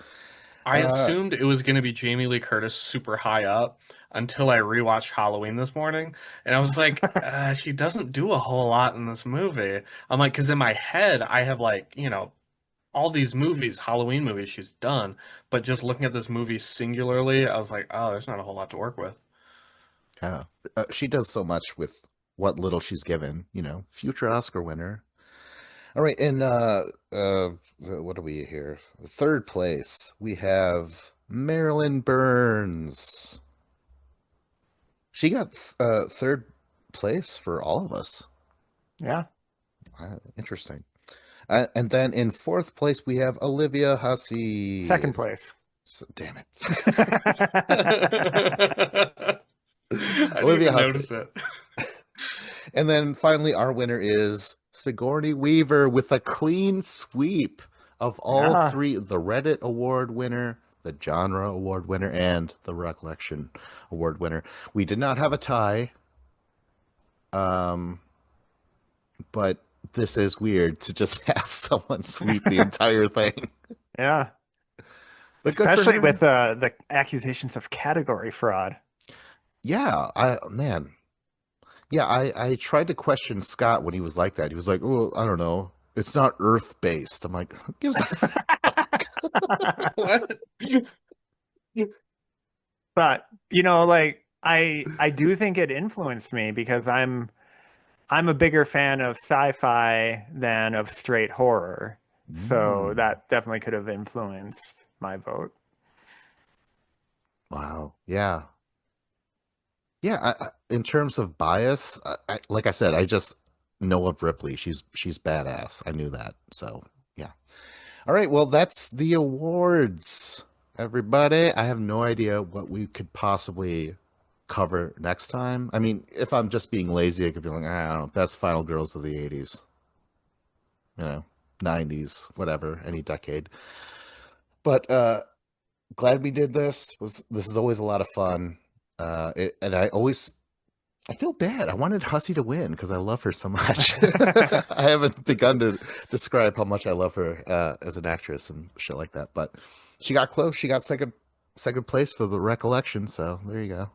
I assumed it was going to be Jamie Lee Curtis super high up until I rewatched Halloween this morning. And I was like, she doesn't do a whole lot in this movie. I'm like, because in my head, I have like, all these movies, Halloween movies she's done. But just looking at this movie singularly, I was like, oh, there's not a whole lot to work with. Yeah. She does so much with what little she's given, future Oscar winner. All right, and what are we here? 3rd place, we have Marilyn Burns. She got 3rd place for all of us. Yeah. Interesting. And then in 4th place, we have Olivia Hussey. 2nd place. Damn it. I Olivia didn't even Hussey. notice it. And then finally, our winner is Sigourney Weaver with a clean sweep of all 3, the Reddit Award winner, the Genre Award winner, and the Recollection Award winner. We did not have a tie. But this is weird to just have someone sweep the entire thing. Yeah. But especially with the accusations of category fraud. Yeah, I tried to question Scott when he was like that. He was like, "Oh, I don't know. It's not Earth based." I'm like, who gives a fuck? What? But like I do think it influenced me because I'm I'm a bigger fan of sci-fi than of straight horror. So Mm. that definitely could have influenced my vote. Wow. Yeah. Yeah. In terms of bias, like I said, I just know of Ripley. She's badass. I knew that. So yeah. All right. Well, that's the awards, everybody. I have no idea what we could possibly cover next time. I mean, if I'm just being lazy, I could be like, I don't know, best final girls of the 80s, you know, 90s, whatever, any decade. But glad we did this. This is always a lot of fun. And I feel bad. I wanted Hussey to win because I love her so much. I haven't begun to describe how much I love her as an actress and shit like that. But she got close. She got second place for the Recollection. So there you go.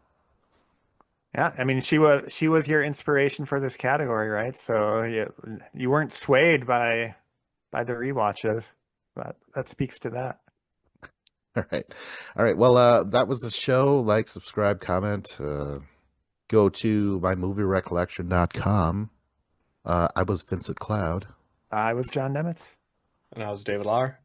Yeah, I mean, she was your inspiration for this category, right? So you weren't swayed by the rewatches. That speaks to that. All right. All right. Well, that was the show. Like, subscribe, comment. Go to mymovierecollection.com. I was Vincent Cloud. I was John Nemitz. And I was David Lauer.